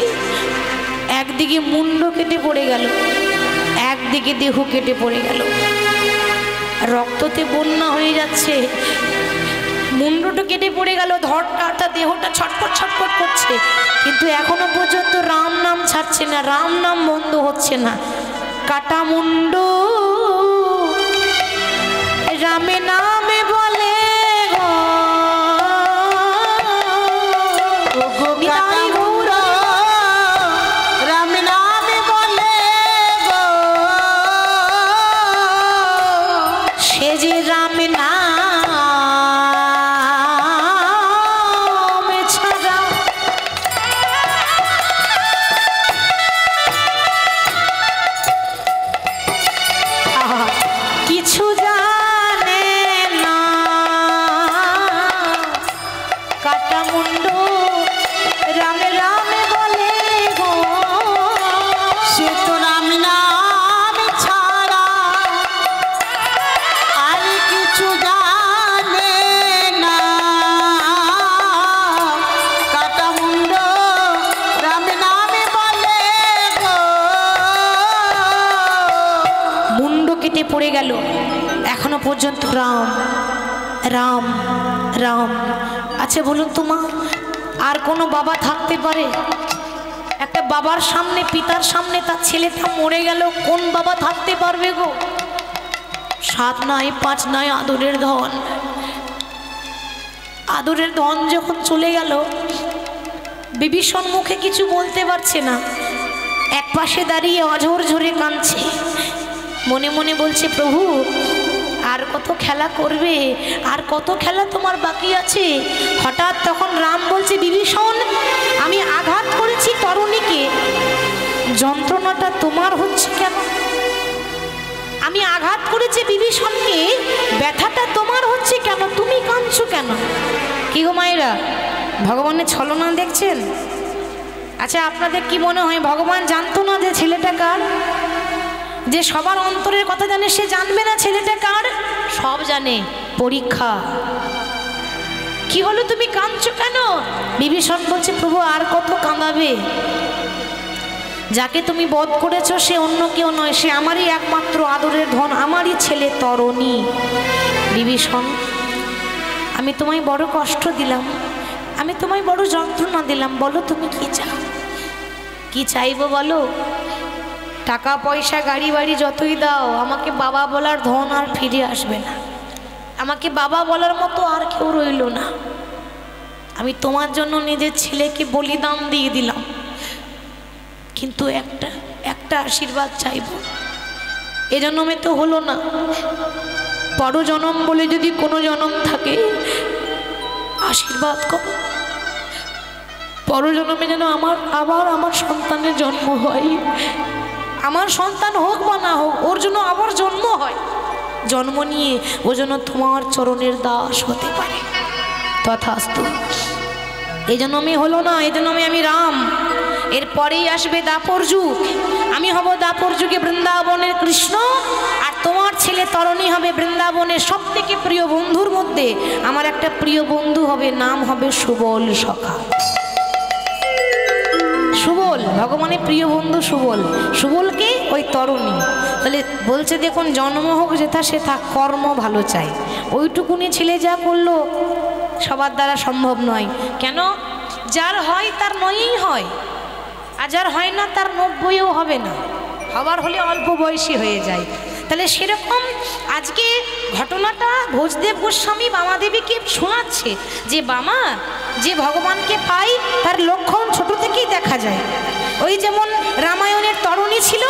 একদিকে মুন্ড কেটে পড়ে গেল, একদিকে দেহ কেটে পড়ে গেল, রক্ততে বন্যা হয়ে যাচ্ছে। মুন্ডটা কেটে পড়ে গেল, ধরটা দেহটা ছটফট ছটফট করছে, কিন্তু এখনো পর্যন্ত রাম নাম ছাড়ছে না, রাম নাম বন্ধ হচ্ছে না। কাটা মুন্ড রামে নামে বলে গো, কাটা মুন্ড রামে নামে বলে গো, সে যে রামে নাম ছাড়া কিছু জানে না। কাটা মুন্ড রামে রামে বলে গো, সে তো রাম নাম ছাড়া আর কিছু জানে না। কাটা মুন্ড রাম নামে বলে গো, মুন্ড কেটে পড়ে গেল, এখনো পর্যন্ত রাম রাম রাম। আচ্ছা বলুন তো মা, আর কোনো বাবা থাকতে পারে? একটা বাবার সামনে, পিতার সামনে তার ছেলেটা মরে গেল, কোন বাবা থাকতে পারবে গো? 7 নাই 5 নাই আদরের ধন, আদরের ধন যখন চলে গেল, বিভীষণ মুখে কিছু বলতে পারছে না, এক পাশে দাঁড়িয়ে অঝোর ঝরে কাঁদছে, মনে মনে বলছে প্রভু আর কত খেলা করবে, আর কত খেলা তোমার বাকি আছে। হঠাৎ তখন রাম বলছে, বিভীষণ আমি আঘাত করেছি তরুণীকে, যন্ত্রণাটা তোমার হচ্ছে কেন? আমি আঘাত করেছি বিভীষণকে, ব্যথাটা তোমার হচ্ছে কেন? তুমি কাঁদছো কেন? কি গো মায়েরা, ভগবানের ছলনা দেখছেন? আচ্ছা আপনাদের কি মনে হয় ভগবান জানতো না যে ছেলেটা কার? যে সবার অন্তরের কথা জানে, সে জানবে না ছেলেটা কার? সব জানে। পরীক্ষা। কি হলো, তুমি কাঁদছো কেন? বিভীষণ বলছে, প্রভু আর কত কাঁদাবে? যাকে তুমি বধ করেছো সে অন্য কেউ নয়, সে আমারই একমাত্র আদরের ধন, আমারই ছেলে তরণী। বিভীষণ আমি তোমায় বড় কষ্ট দিলাম, আমি তোমায় বড় যন্ত্রণা দিলাম, বলো তুমি কি চাও? কি চাইবো বলো? টাকা পয়সা গাড়ি বাড়ি যতই দাও, আমাকে বাবা বলার ধন আর ফিরে আসবে না, আমাকে বাবা বলার মতো আর কেউ রইল না। আমি তোমার জন্য নিজের ছেলেকে বলিদান দিয়ে দিলাম, কিন্তু একটা আশীর্বাদ চাইব। এ জন্মে তো হলো না, পর জনম বলে যদি কোনো জনম থাকে আশীর্বাদ করো, পর জন্মে যেন আবার আমার সন্তানের জন্ম হয়, আমার সন্তান হোক বা না হোক, ওর জন্য আবার জন্ম হয়, জন্ম নিয়ে ও যেন তোমার চরণের দাস হতে পারে। তথাস্তু। এই জন্মে হলো না, এই জন্মে আমি রাম, এরপরেই আসবে দাপর যুগ, আমি হব দাপর যুগে বৃন্দাবনের কৃষ্ণ, আর তোমার ছেলে তরণী হবে বৃন্দাবনের সব থেকে প্রিয় বন্ধুর মধ্যে আমার একটা প্রিয় বন্ধু হবে, নাম হবে সুবল সখা। সুবল, ভগবানের প্রিয় বন্ধু সুবল, সুবলকে ওই তরণী। তাহলে বলছে দেখুন, জন্ম হোক যেথা সেথা, কর্ম ভালো চাই। ওইটুকুনি ছেলে যা করলো সবার দ্বারা সম্ভব নয়। কেন? যার হয় তার নয়ই হয়, আর যার হয় না তার 90ও হবে না, হবার হলে অল্প বয়সী হয়ে যায়। তাহলে সেরকম আজকে ঘটনাটা ভোজদেব গোস্বামী বামাদেবীকে শোনাচ্ছে যে বামা যে ভগবানকে পাই তার লক্ষণ ছোট থেকেই দেখা যায়। ওই যেমন রামায়ণের তরণী ছিল,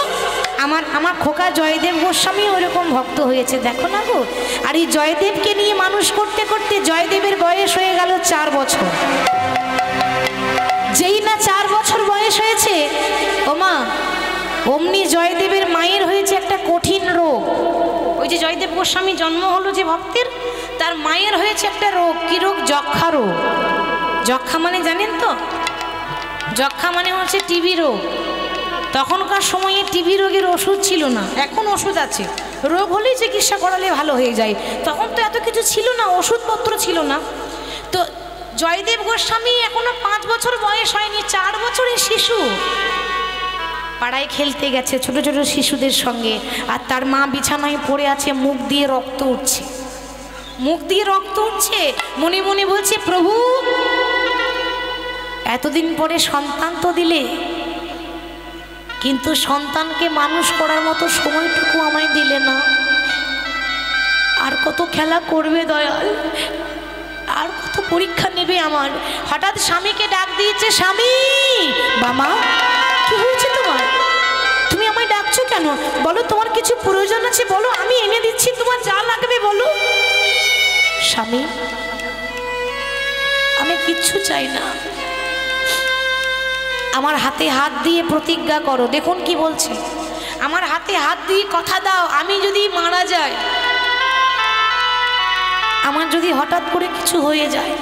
আমার খোকা জয়দেব গোস্বামী ওরকম ভক্ত হয়েছে, দেখো না গো। আর এই জয়দেবকে নিয়ে মানুষ করতে করতে জয়দেবের বয়স হয়ে গেল 4 বছর। যেই না 4 বছর বয়স হয়েছে, ও মা অমনি জয়দেবের মায়ের হয়েছে একটা কঠিন রোগ। ওই যে জয়দেব গোস্বামী জন্ম হলো যে ভক্তের, তার মায়ের হয়েছে একটা রোগ। কি রোগ? যক্ষা রোগ। যক্ষা মানে জানেন তো? যক্ষা মানে হচ্ছে টিবি রোগ। তখনকার সময়ে টিবি রোগের ওষুধ ছিল না, এখন ওষুধ আছে, রোগ হলেই চিকিৎসা করালে ভালো হয়ে যায়। তখন তো এত কিছু ছিল না, ওষুধপত্র ছিল না। তো জয়দেব গোস্বামী এখনো 5 বছর বয়স হয়নি, 4 বছরের শিশু, পাড়ায় খেলতে গেছে ছোট ছোট শিশুদের সঙ্গে, আর তার মা বিছানায় পড়ে আছে, মুখ দিয়ে রক্ত উঠছে, মুখ দিয়ে রক্ত উঠছে, মনে মনে বলছে, প্রভু এতদিন পরে সন্তান তো দিলে, কিন্তু সন্তানকে মানুষ করার মতো সময়টুকু আমায় দিলে না, আর কত খেলা করবে দয়াল, আর কত পরীক্ষা নেবে আমার। হঠাৎ স্বামীকে ডাক দিয়েছে, স্বামী, বাবা কি হয়েছে তোমার, তুমি আমায় ডাকছো কেন, বলো তোমার কিছু প্রয়োজন আছে বলো, আমি এনে দিচ্ছি, তোমার যা লাগবে বলো। স্বামী, আমি কিচ্ছু চাই না, আমার হাতে হাত দিয়ে প্রতিজ্ঞা করো। দেখুন কি বলছে, আমার হাতে হাত দিয়ে কথা দাও, আমি যদি মারা যাই, আমার যদি হঠাৎ করে কিছু হয়ে যায়,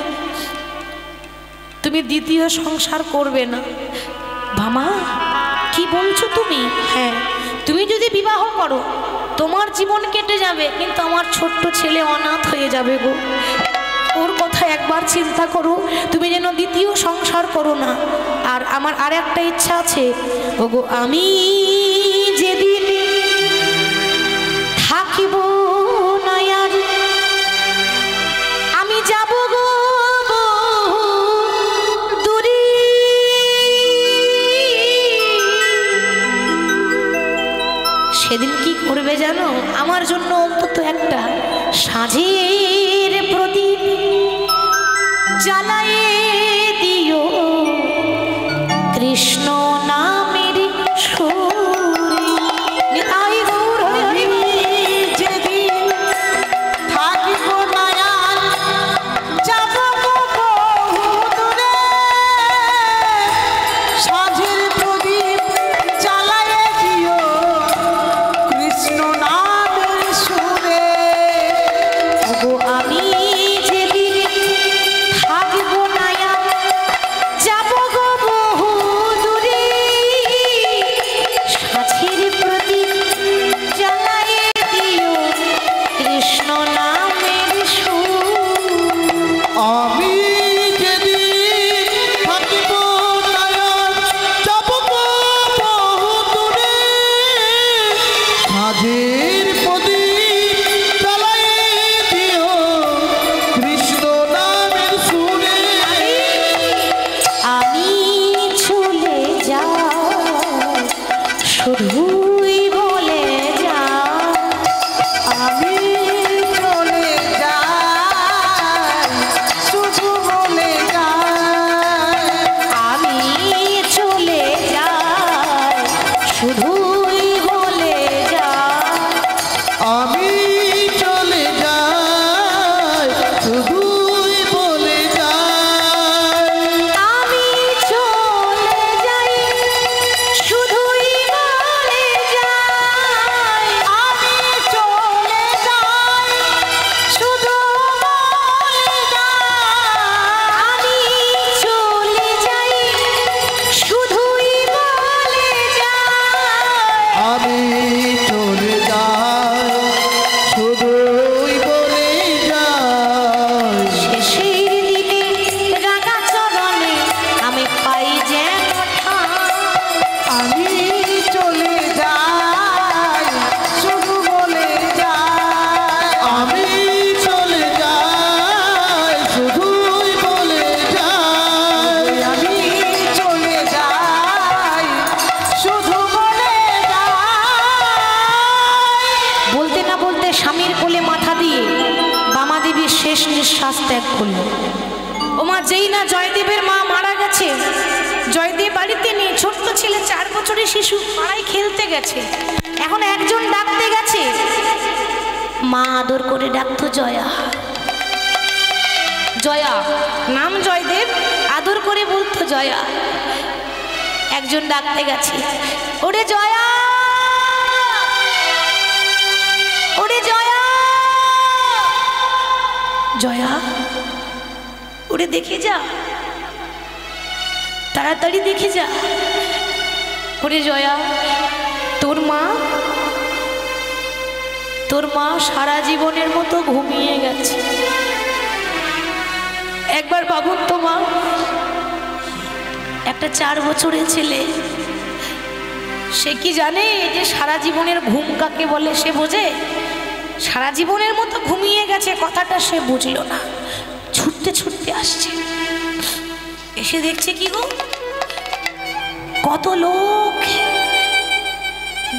তুমি দ্বিতীয় সংসার করবে না। ভামা, কি বলছো তুমি? হ্যাঁ, তুমি যদি বিবাহ করো তোমার জীবন কেটে যাবে, কিন্তু আমার ছোট্ট ছেলে অনাথ হয়ে যাবে গো, ওর কথা একবার চিন্তা করো, তুমি যেন দ্বিতীয় সংসার করো না। আর আমার আর একটা ইচ্ছা আছে, ওগো আমি যেদিন থাকিব না আর, আমি যাব গো দূরে, সেদিন কি করবে জানো, আমার জন্য অন্তত একটা সাঁঝের প্রদীপ জ্বালায়ে দিও, কৃষ্ণ নামের সুরে। নিতাই গৌর হরি। যেদিন থাকিব না আর, যাব গো বহু দূরে, সাঁঝের প্রদীপ জ্বালায়ে দিও, কৃষ্ণ নামের সুরে। ওগো আমি যেদিন থাকিব না আর, যাব গো বহু দূরে, সাঁঝের প্রদীপ জ্বালায়ে দিও, কৃষ্ণ নামের সুর। আমি যেদিন থাকিব না আর, যাব গো বহু দূরে, সাঁঝের প্রদীপ জ্বালায়ে দিও, কৃষ্ণ নামের সুরে। আমি চলে যাই, শুধুই বলে যাই, আমি চলে যাই, শুধু বলে যাই। আমি চলে যাই, শুধুই বলে যাই। আমি চলে যাই, শুধুই বলে যাই। আমি চলে যাই, শুধুই বলে যাই। আমি চলে যাই, শুধু বলে যাই। আমি চলে যাই, শুধুই বলে যাই। আমি চলে যাই, শুধুই বলে যাই। শেষের দিনে রাঙা চরণে আমি পাই যেন ঠাঁই। আমি চলে যাই, শুধু বলে যাই। আমি চলে যাই, শুধুই বলে যাই। আমি চলে যাই, শুধু বলে যাই। বলতে না বলতে স্বামীর কোলে মাথা দিয়ে বামা দেবীর শেষ নিঃশ্বাস ত্যাগ করল। ওমা, যেই না জয়দেবের মা মারা গেছে, জয়দেব বাড়িতে নেই, ছোট্ট ছেলে 4 বছরের শিশু পাড়ায় খেলতে গেছে। এখন একজন ডাকতে গেছে, মা আদর করে ডাকতো জয়া, জয়া, নাম জয়দেব, আদর করে বলতো জয়া। একজন ডাকতে গেছে, ওরে জয়া, ওরে জয়া, জয়া, ওরে দেখে যা, তাড়াতাড়ি দেখে যা, ওরে জয়া, তোর মা সারা জীবনের মতো ঘুমিয়ে গেছে। একবার ভাবুন তো মা, একটা 4 বছরের ছেলে, সে কি জানে যে সারা জীবনের ঘুম কাকে বলে? সে বোঝে? সারা জীবনের মতো ঘুমিয়ে গেছে কথাটা সে বুঝলো না। ছুটতে ছুটতে আসছে, এসে দেখছে কি গো, কত লোক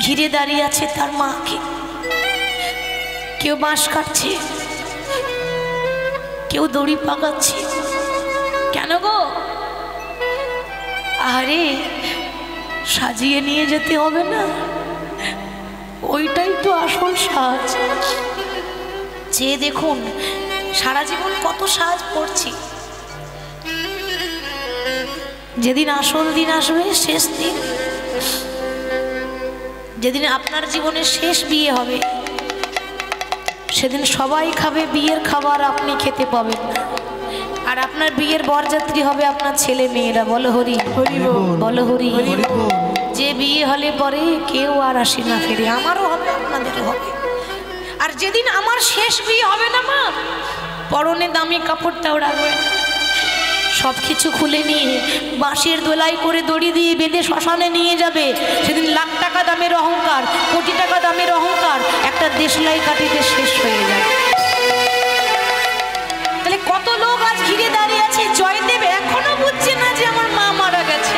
ঘিরে দাঁড়িয়ে আছে তার মাকে। কেউ বাঁশ কাটছে, কেউ দড়ি পাকাচ্ছে। কেন গো? আরে সাজিয়ে নিয়ে যেতে হবে না? ওইটাই তো আসল সাজ। যে দেখুন সারা জীবন কত সাজ করছি, যেদিন আসল দিন আসবে, শেষ দিন, যেদিন আপনার জীবনের শেষ বিয়ে হবে, সেদিন সবাই খাবে বিয়ের খাবার, আপনি খেতে পাবেন না। আর আপনার বিয়ের বরযাত্রী হবে আপনার ছেলে মেয়েরা। বলো হরি হরি বল, বলো হরি হরি বল। যে বিয়ে হলে পরে কেউ আর আসে না ফিরে, আমারও হবে আপনাদেরও হবে। আর যেদিন আমার শেষ বিয়ে হবে না মা, পরনে দামি কাপড়টাও রাখবে, সব কিছু খুলে নিয়ে বাঁশের দোলাই করে দড়ি দিয়ে বেঁধে শ্মশানে নিয়ে যাবে। সেদিন লাখ টাকা দামের অহংকার, কোটি টাকা দামের অহংকার একটা দেশলাই কাটিতে শেষ হয়ে যায়। তাহলে কত লোক আজ ঘিরে দাঁড়িয়ে আছে। জয়দেব এখনো বুঝছে না যে আমার মা মারা গেছে।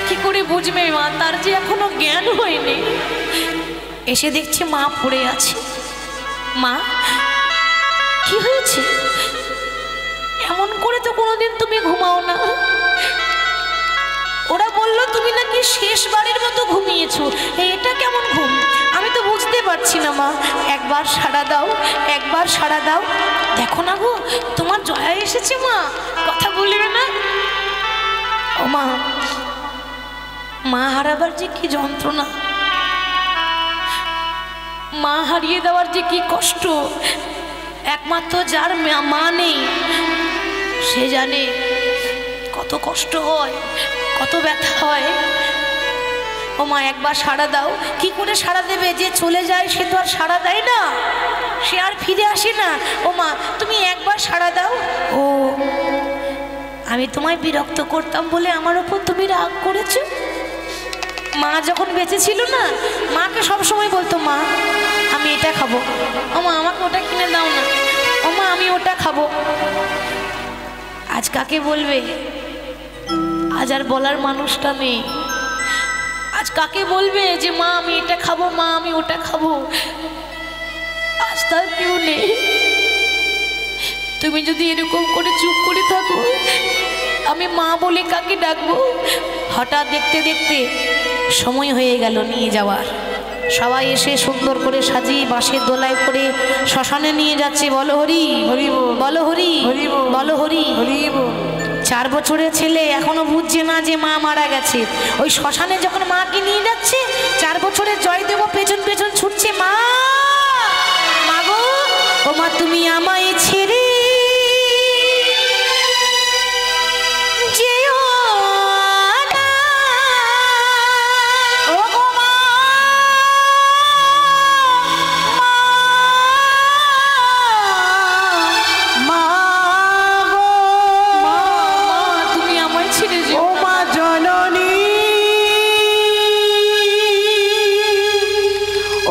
কি করে বুঝবে মা? তার যে এখনো জ্ঞান হয়নি। এসে দেখছে মা পড়ে আছে। মা কি হয়েছে? এমন করে তো কোনোদিন তুমি ঘুমাও না। ওরা বললো তুমি নাকি শেষবারের মতো ঘুমিয়েছো। এটা কেমন ঘুম? আমি তো বুঝতে পারছি না মা। একবার সাড়া দাও, একবার সাড়া দাও। দেখো না গো, তোমার জয়া এসেছে মা, কথা বলবে না? ও মা, মা হারাবার যে কি যন্ত্রণা, মা হারিয়ে দেওয়ার যে কি কষ্ট, একমাত্র যার মা নেই সে জানে কত কষ্ট হয়, কত ব্যথা হয়। ও মা, একবার সাড়া দাও। কি করে সাড়া দেবে? যে চলে যায় সে তো আর সাড়া দেয় না, সে আর ফিরে আসে না। ও মা, তুমি একবার সাড়া দাও। ও, আমি তোমায় বিরক্ত করতাম বলে আমার ওপর তুমি রাগ করেছো? মা যখন বেঁচে ছিল না, মাকে সবসময় বলতো, মা আমি এটা খাবো, ও মা আমাকে ওটা কিনে দাও না, ও মা আমি ওটা খাবো। আজ কাকে বলবে? আজ আর বলার মানুষটা নেই। আজ কাকে বলবে যে মা আমি এটা খাবো, মা আমি ওটা খাবো? আজ তার কেউ নেই। তুমি যদি এরকম করে চুপ করে থাকো, আমি মা বলে কাকে ডাকবো? হঠাৎ দেখতে দেখতে সময় হয়ে গেল নিয়ে যাওয়ার। সবাই এসে সুন্দর করে সাজিয়ে বাঁশের দোলায় করে শ্মশানে নিয়ে যাচ্ছে। বলো হরি হরি বল, বলো হরি হরি বল, বলো হরি হরি বল। 4 বছরের ছেলে এখনো বুঝছে না যে মা মারা গেছে। ওই শ্মশানে যখন মাকে নিয়ে যাচ্ছে, 4 বছরের জয়দেব পেছন পেছন ছুটছে, মা মা গো, ও মা তুমি আমায় ছেড়ে যেও না। ও গো মা, মা গো, মা তুমি আমায় ছেড়ে যেও। ও মা জননী,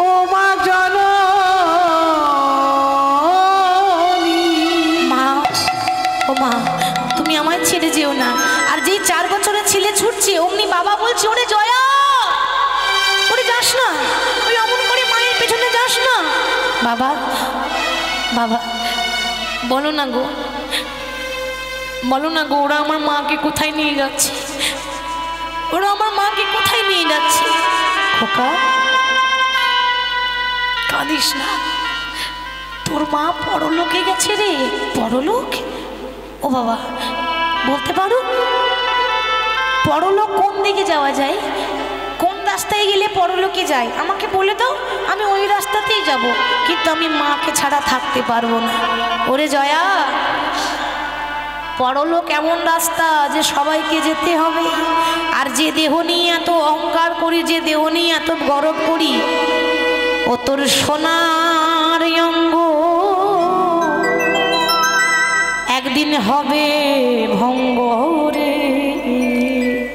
ও মা জননী। মা, ও মা তুমি আমায় ছেড়ে যেও না। আর যেই 4 বছরের ছেলে ছুটছে, অমনি বাবা বলছে, ওরে জয়া, ওরে যাস না, ওই অমন করে মায়ের পেছনে যাস না। বাবা, বাবা বলো না গো, বলো না গো, ওরা আমার মাকে কোথায় নিয়ে যাচ্ছে? ওরা আমার মাকে কোথায় নিয়ে যাচ্ছে? খোকা কাঁদিস না, তোর মা পরলোকে গেছে রে। পরলোক? ও বাবা, বলতে পারো পরলোক কোন দিকে যাওয়া যায়? কোন রাস্তায় গেলে পরলোকে যায়? আমাকে বলে দাও, আমি ওই রাস্তাতেই যাব। কিন্তু আমি মাকে ছাড়া থাকতে পারবো না। ওরে জয়া, পরলোক এমন রাস্তা যে সবাইকে যেতে হবে। আর যে দেহ নিয়ে এত অহংকার করি, যে দেহ নিয়ে এত গর্ব করি, ও তোর সোনার অঙ্গ একদিন হবে ভঙ্গ রে।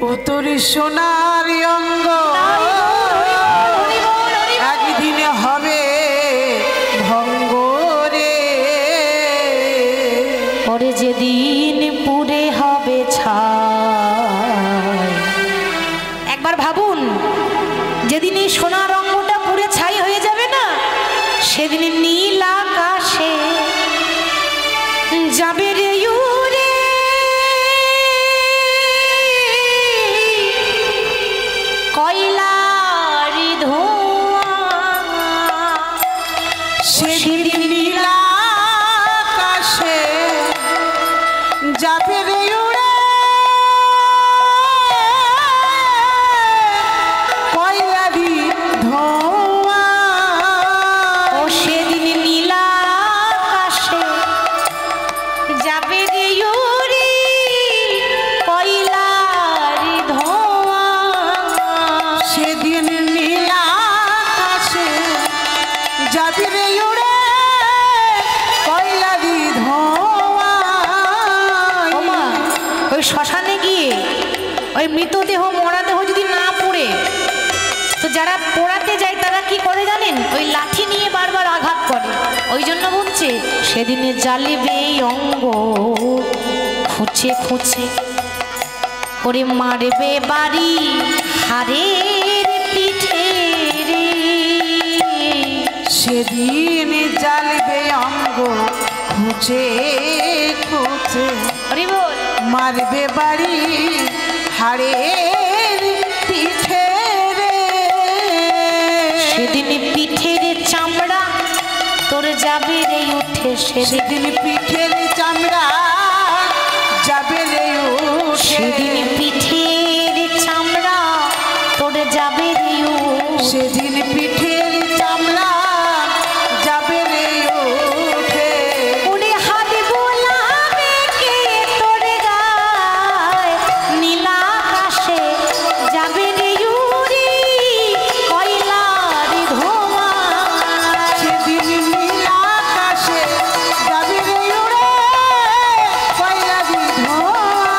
ও তোর সোনার অঙ্গ একদিন হবে ভঙ্গ রে। পরে যেদিন পুরে হবে ছাই, একবার ভাবুন, যেদিন এই সোনার অঙ্গটা পুরে ছাই হয়ে যাবে না, সেদিন নীল আকাশে যাবে রে উড়ে কয়লারি ধোঁয়া। সেদিন নীল আকাশে যাবে রে উড়ে কয়লারি ধোঁয়া। ও সেদিন নীল আকাশে যাবে রে উড়ে কয়লারি ধোঁয়া। সেদিন নীল আকাশে যাবে রে উড়ে কয়লারি ধোঁয়া। ওমা, ওই শ্মশানে গিয়ে ওই মৃতদেহ মরা দেহ যদি না পড়ে, তো যারা পোড়াতে যায় তারা কি করে জানেন? ওই লাঠি নিয়ে বারবার আঘাত করে। ওই জন্য বলছে সেদিনে জ্বালিবে অঙ্গ খুঁচে খুঁচে, ওরে মারবে বাড়ি হারের পিঠে রে। সেদিন জ্বালবে অঙ্গ খুঁজে খুঁজে, হরি বল। মারবে বাড়ি হাড়ের পিঠে রে। সেদিন পিঠের চামড়া তোর যাবে রে উঠে, সেদিন পিঠের চামড়া যাবে রে উঠে। সেদিন পিঠের চামড়া তোর যাবে রে উঠে। সেদিন পিঠের চামড়া যাবে রে উঠে। ওরে হাত বোলাবে কে তোর গায়, নীল আকাশে যাবে রে উড়ি কয়লারি ধোঁয়া। সেদিন নীল আকাশে যাবে রে উড়ে কয়লারি ধোঁয়া।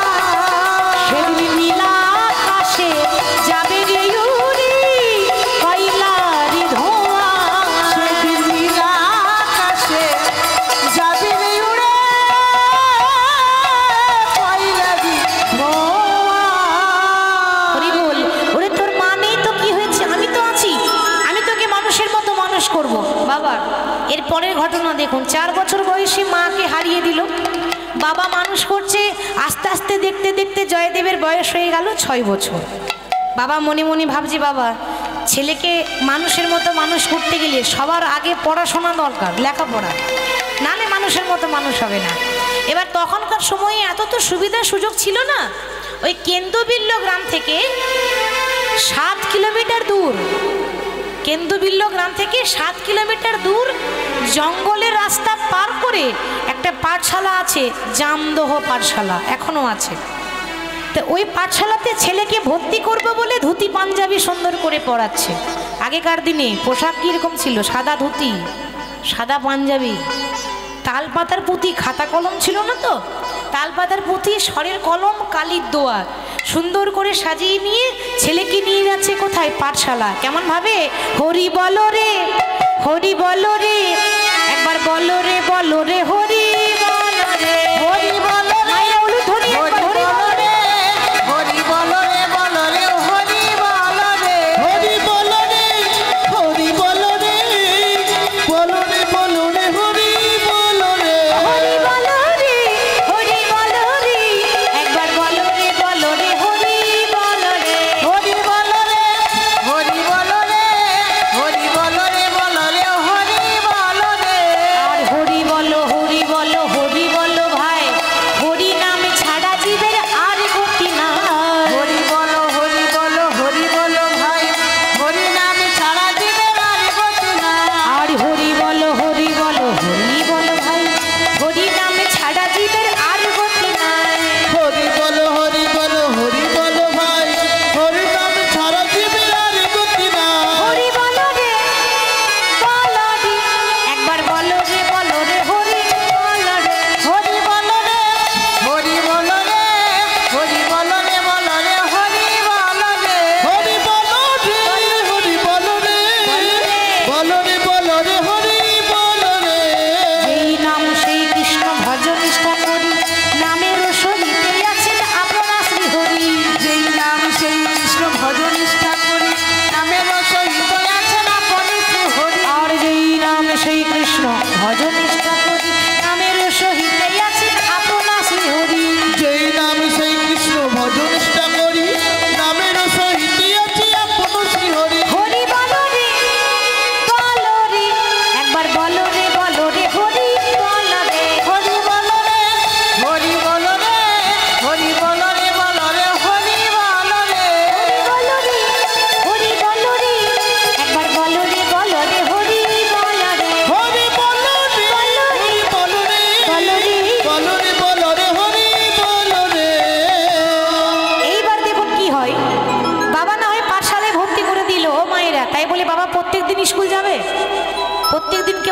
সেদিন নীল আকাশে যাবে রে উড়ি কয়লারি ধোঁয়া। সেদিন নীল আকাশে যাবে রে উড়ে কয়লারি ধোঁয়া। হরি বল। ওরে তোর মা নেই তো কি হয়েছে, আমি তো আছি, আমি তোকে মানুষের মতো মানুষ করব। বাবা এর পরের ঘটনা দেখুন, 4 বছর বয়সে মাকে হারিয়ে দিল। বাবা মানুষ করছে, আস্তে আস্তে দেখতে দেখতে জয়দেবের বয়স হয়ে গেল 6 বছর। বাবা মনে মনে ভাবছে, বাবা ছেলেকে মানুষের মতো মানুষ করতে গেলে সবার আগে পড়াশোনা দরকার, লেখাপড়া, নালে মানুষের মতো মানুষ হবে না। এবার তখনকার সময়ে এত তো সুবিধা সুযোগ ছিল না। ওই কেন্দ্রবিল্ল গ্রাম থেকে 7 কিলোমিটার দূর, কেন্দ্রবিল্ল গ্রাম থেকে 7 কিলোমিটার দূর জঙ্গলের রাস্তা পার করে একটা পাঠশালা আছে, জামদহ পাঠশালা, এখনো আছে। তো ওই পাঠশালাতে ছেলেকে ভর্তি করবে বলে ধুতি পাঞ্জাবি সুন্দর করে পড়াচ্ছে। আগেকার দিনে পোশাক কীরকম ছিল? সাদা ধুতি, সাদা পাঞ্জাবি, তালপাতার পুঁথি, খাতা কলম ছিল না তো, তালপাতার পুঁথি, স্বরের কলম, কালির দোয়া, সুন্দর করে সাজিয়ে নিয়ে ছেলেকে নিয়ে যাচ্ছে কোথায়? পাঠশালা। কেমন ভাবে? হরি বলো রে, হরি বলো রে, একবার বলো রে, বলো রে, হরি বলো রে, হরি বলো রে, মায়েরা উলুধ্বনি একবার হরি বলো রে। হরি বলো রে, বলো রে, হরি বলো রে, হরি বলো রে, হরি বলো রে, বলো রে, বলো রে, হরি বলো রে, হরি বলো রে, হরি বলো রে, একবার বলো রে, বলো রে, হরি বলো রে, হরি বলো রে, হরি বলো রে, হরি বলো রে, বলো রে, হরি বলো রে। আর হরি বলো, হরি বলো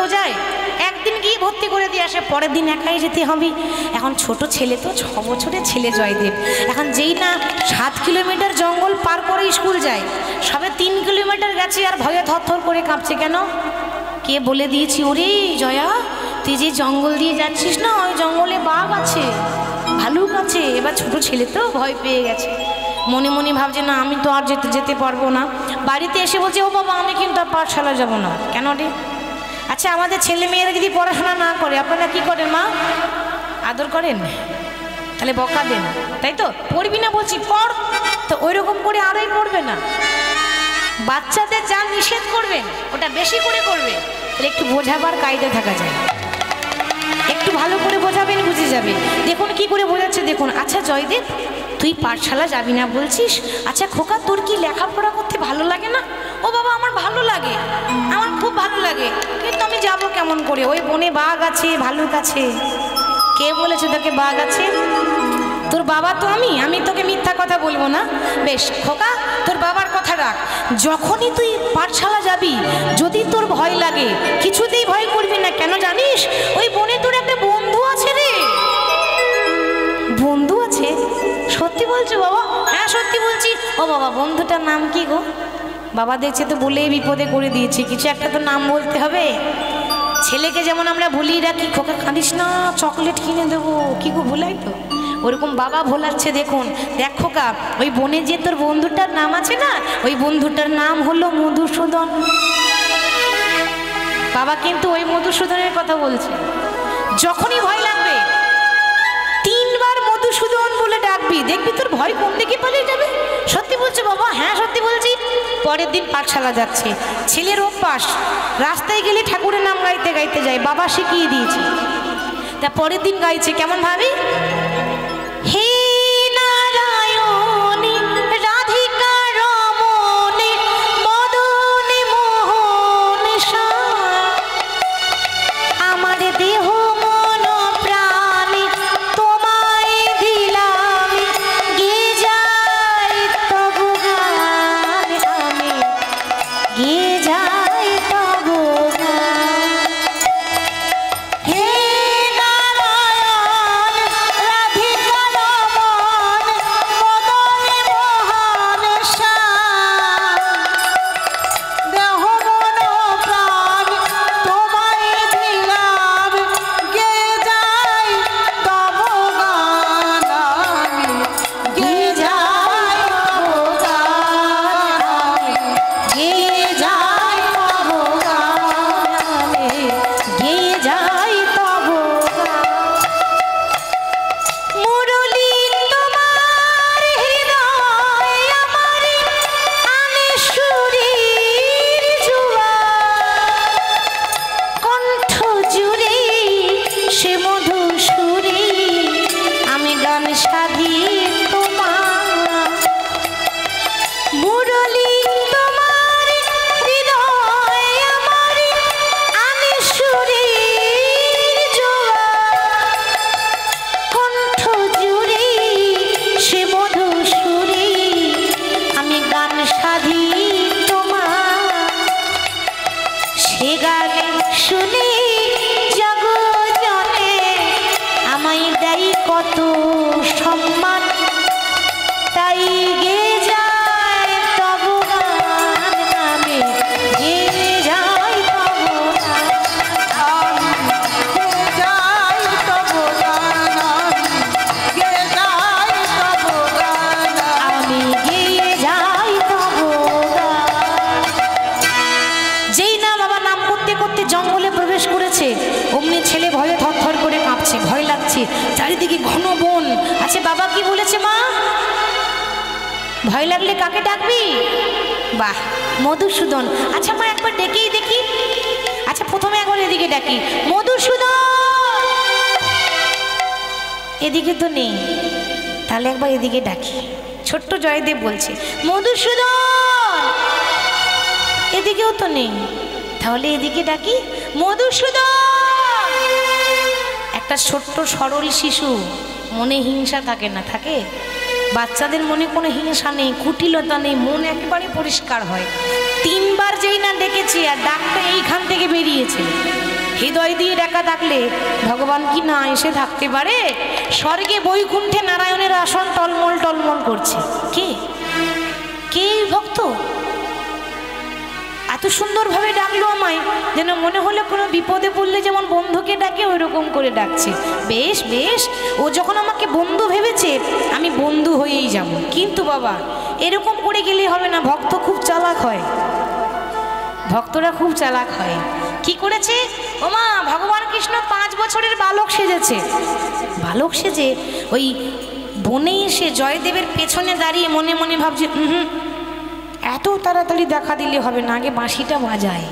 কেউ যায়? একদিন গিয়ে ভর্তি করে দিয়ে আসে, পরের দিন একাই যেতে হবে। এখন ছোট ছেলে তো, 6 বছরের ছেলে জয়দেব, এখন যেই না 7 কিলোমিটার জঙ্গল পার করে স্কুল যায়, সবে 3 কিলোমিটার গেছে আর ভয়ে থরথর করে কাঁপছে। কেন? কে বলে দিয়েছি, ওরে জয়া তুই যে জঙ্গল দিয়ে যাচ্ছিস না, ওই জঙ্গলে বাঘ আছে, ভালুক আছে। এবার ছোট ছেলে তো ভয় পেয়ে গেছে, মনে মনে ভাবছে না আমি তো আর যেতে পারবো না। বাড়িতে এসে বলছে, ও বাবা আমি কিন্তু আর পাঠশালা যাবো না। কেন রে? আচ্ছা আমাদের ছেলে মেয়েরা যদি পড়াশোনা না করে আপনারা কি করেন মা? আদর করেন, তাহলে বকা দেন, তাই তো? পড়বি না বলছি পড়, তো ওই রকম করে আরই পড়বে না। বাচ্চাদের যা নিষেধ করবেন ওটা বেশি করে করবে, তাহলে একটু বোঝাবার কায়দা থাকা যায়। একটু ভালো করে বোঝাবেন, বুঝে যাবে। দেখুন কি করে বোঝাচ্ছে দেখুন। আচ্ছা জয়দেব তুই পাঠশালা যাবি না বলছিস, আচ্ছা খোকা তোর কি লেখাপড়া করতে ভালো লাগে না? ও বাবা আমার ভালো লাগে, আমার খুব ভালো লাগে, কিন্তু আমি যাবো কেমন করে? ওই বনে বাঘ আছে, ভালুক আছে। কে বলেছে তোকে বাঘ আছে? তোর বাবা তো আমি তোকে মিথ্যা কথা বলবো না। বেশ খোকা তোর বাবার কথা রাখ, যখনই তুই পাঠশালা যাবি যদি তোর ভয় লাগে কিছুতেই ভয় করবি না। কেন জানিস? ওই বনে তোর একটা বন্ধু আছে রে। বন্ধু আছে? সত্যি বলছো বাবা? হ্যাঁ সত্যি বলছি। ও বাবা বন্ধুটার নাম কি গো? বাবা দেখছে তো বলেই বিপদে করে দিয়েছি, কিছু একটা তো নাম বলতে হবে। ছেলেকে যেমন আমরা ভুলিয়ে রাখি, খোকা কাঁদিস না চকলেট কিনে দেবো, কি গো ভুলাই তো? ওরকম বাবা ভোলাচ্ছে। দেখুন দেখ খোকা, ওই বনে যে তোর বন্ধুটার নাম আছে না, ওই বন্ধুটার নাম হলো মধুসূদন। বাবা কিন্তু ওই মধুসূদনের কথা বলছে। যখনই ভয় লাগবে 3 বার মধুসূদন বলে ডাকবি, দেখবি তোর ভয় কোন দিকে পালিয়ে যাবে। সত্যি বলছো বাবা? হ্যাঁ সত্যি বলছি। পরের দিন পাঠশালা যাচ্ছে, ছেলের অভ্যাস রাস্তায় গেলে ঠাকুরের নাম গাইতে গাইতে যায়, বাবা শিখিয়ে দিয়েছে। তা পরের দিন গাইছে কেমন ভাবি, হে নারায়ণী রাধিকা রমণী মদনে মোহন আমার দেহ মন প্রাণী তোমায় দিলাম, গে যাই তবু গান আমি, গে যাই তবু গান। হে নারায়ণ রাধিকা রমণ মদনে মোহন দেহ মন প্রাণ তোমায় দিলাম, গে যাই তবু গান আমি, গে যাই তবু গান আমি, গে যাই তবু গান আমি, গে যাই তবু গান। মুরলী তোমার হৃদয় আমার আনে সুরের জোয়ার, কণ্ঠ জুড়ে সে মধু সুরে আমি গান সাধি তোমার। মুরলী তোমার হৃদয় আমার আনে সুরের জোয়ার, কণ্ঠ জুড়ে সে মধু সুরে আমি গান সাধি তোমার। সে গানে শুনে জগজনে আমায় দেয় কত সম্মান, তাই গে যায় তবু গান আমি, গে যাই তবু গান গে যাই তবু গান আমি, গে যাই তবু গান আমি। আমি গে যাই তবু গান। যেই না বাবা নাম করতে করতে জঙ্গলে প্রবেশ করেছে, অমনি ছেলে ভয়ে থরথর করে কাঁপছে, ভয় লাগছে, চারিদিকে ঘন বন আছে। বাবা কি বলেছে মা? ভয় লাগলে কাকে ডাকবি? বাহ মধুসূদন। আচ্ছা মা একবার ডেকেই দেখি। আচ্ছা প্রথমে একবার এদিকে ডাকি, মধুসূদন। এদিকে তো নেই, তাহলে একবার এদিকে ডাকি। ছোট্ট জয়দেব বলছে মধুসূদন, এদিকেও তো নেই, তাহলে এদিকে ডাকি, মধুসূদন। একটা ছোট্ট সরল শিশু, মনে হিংসা থাকে না? থাকে। বাচ্চাদের মনে কোনো হিংসা নেই, কুটিলতা নেই, মন একেবারে পরিষ্কার হয়। 3 বার যেই না ডেকেছি আর ডাকটা এইখান থেকে বেরিয়েছে, হৃদয় দিয়ে ডাকা ডাকলে ভগবান কি না এসে থাকতে পারে? স্বর্গে বৈকুণ্ঠে নারায়ণের আসন টলমল টলমল করছে। কে কে ভক্ত? এত সুন্দরভাবে ডাকলো আমায়, যেন মনে হলো কোনো বিপদে পড়লে যেমন বন্ধুকে ডাকে ওই রকম করে ডাকছে। বেশ বেশ, ও যখন আমাকে বন্ধু ভেবেছে আমি বন্ধু হয়েই যাব। কিন্তু বাবা এরকম করে গেলে হবে না, ভক্ত খুব চালাক হয়, ভক্তরা খুব চালাক হয়। কি করেছে? ওমা ভগবান কৃষ্ণ 5 বছরের বালক সেজেছে। বালক সেজে ওই বনে এসে জয়দেবের পেছনে দাঁড়িয়ে মনে মনে ভাবছে, এত তাড়াতাড়ি দেখা দিলে হবে না, আগে বাঁশিটা বাজায়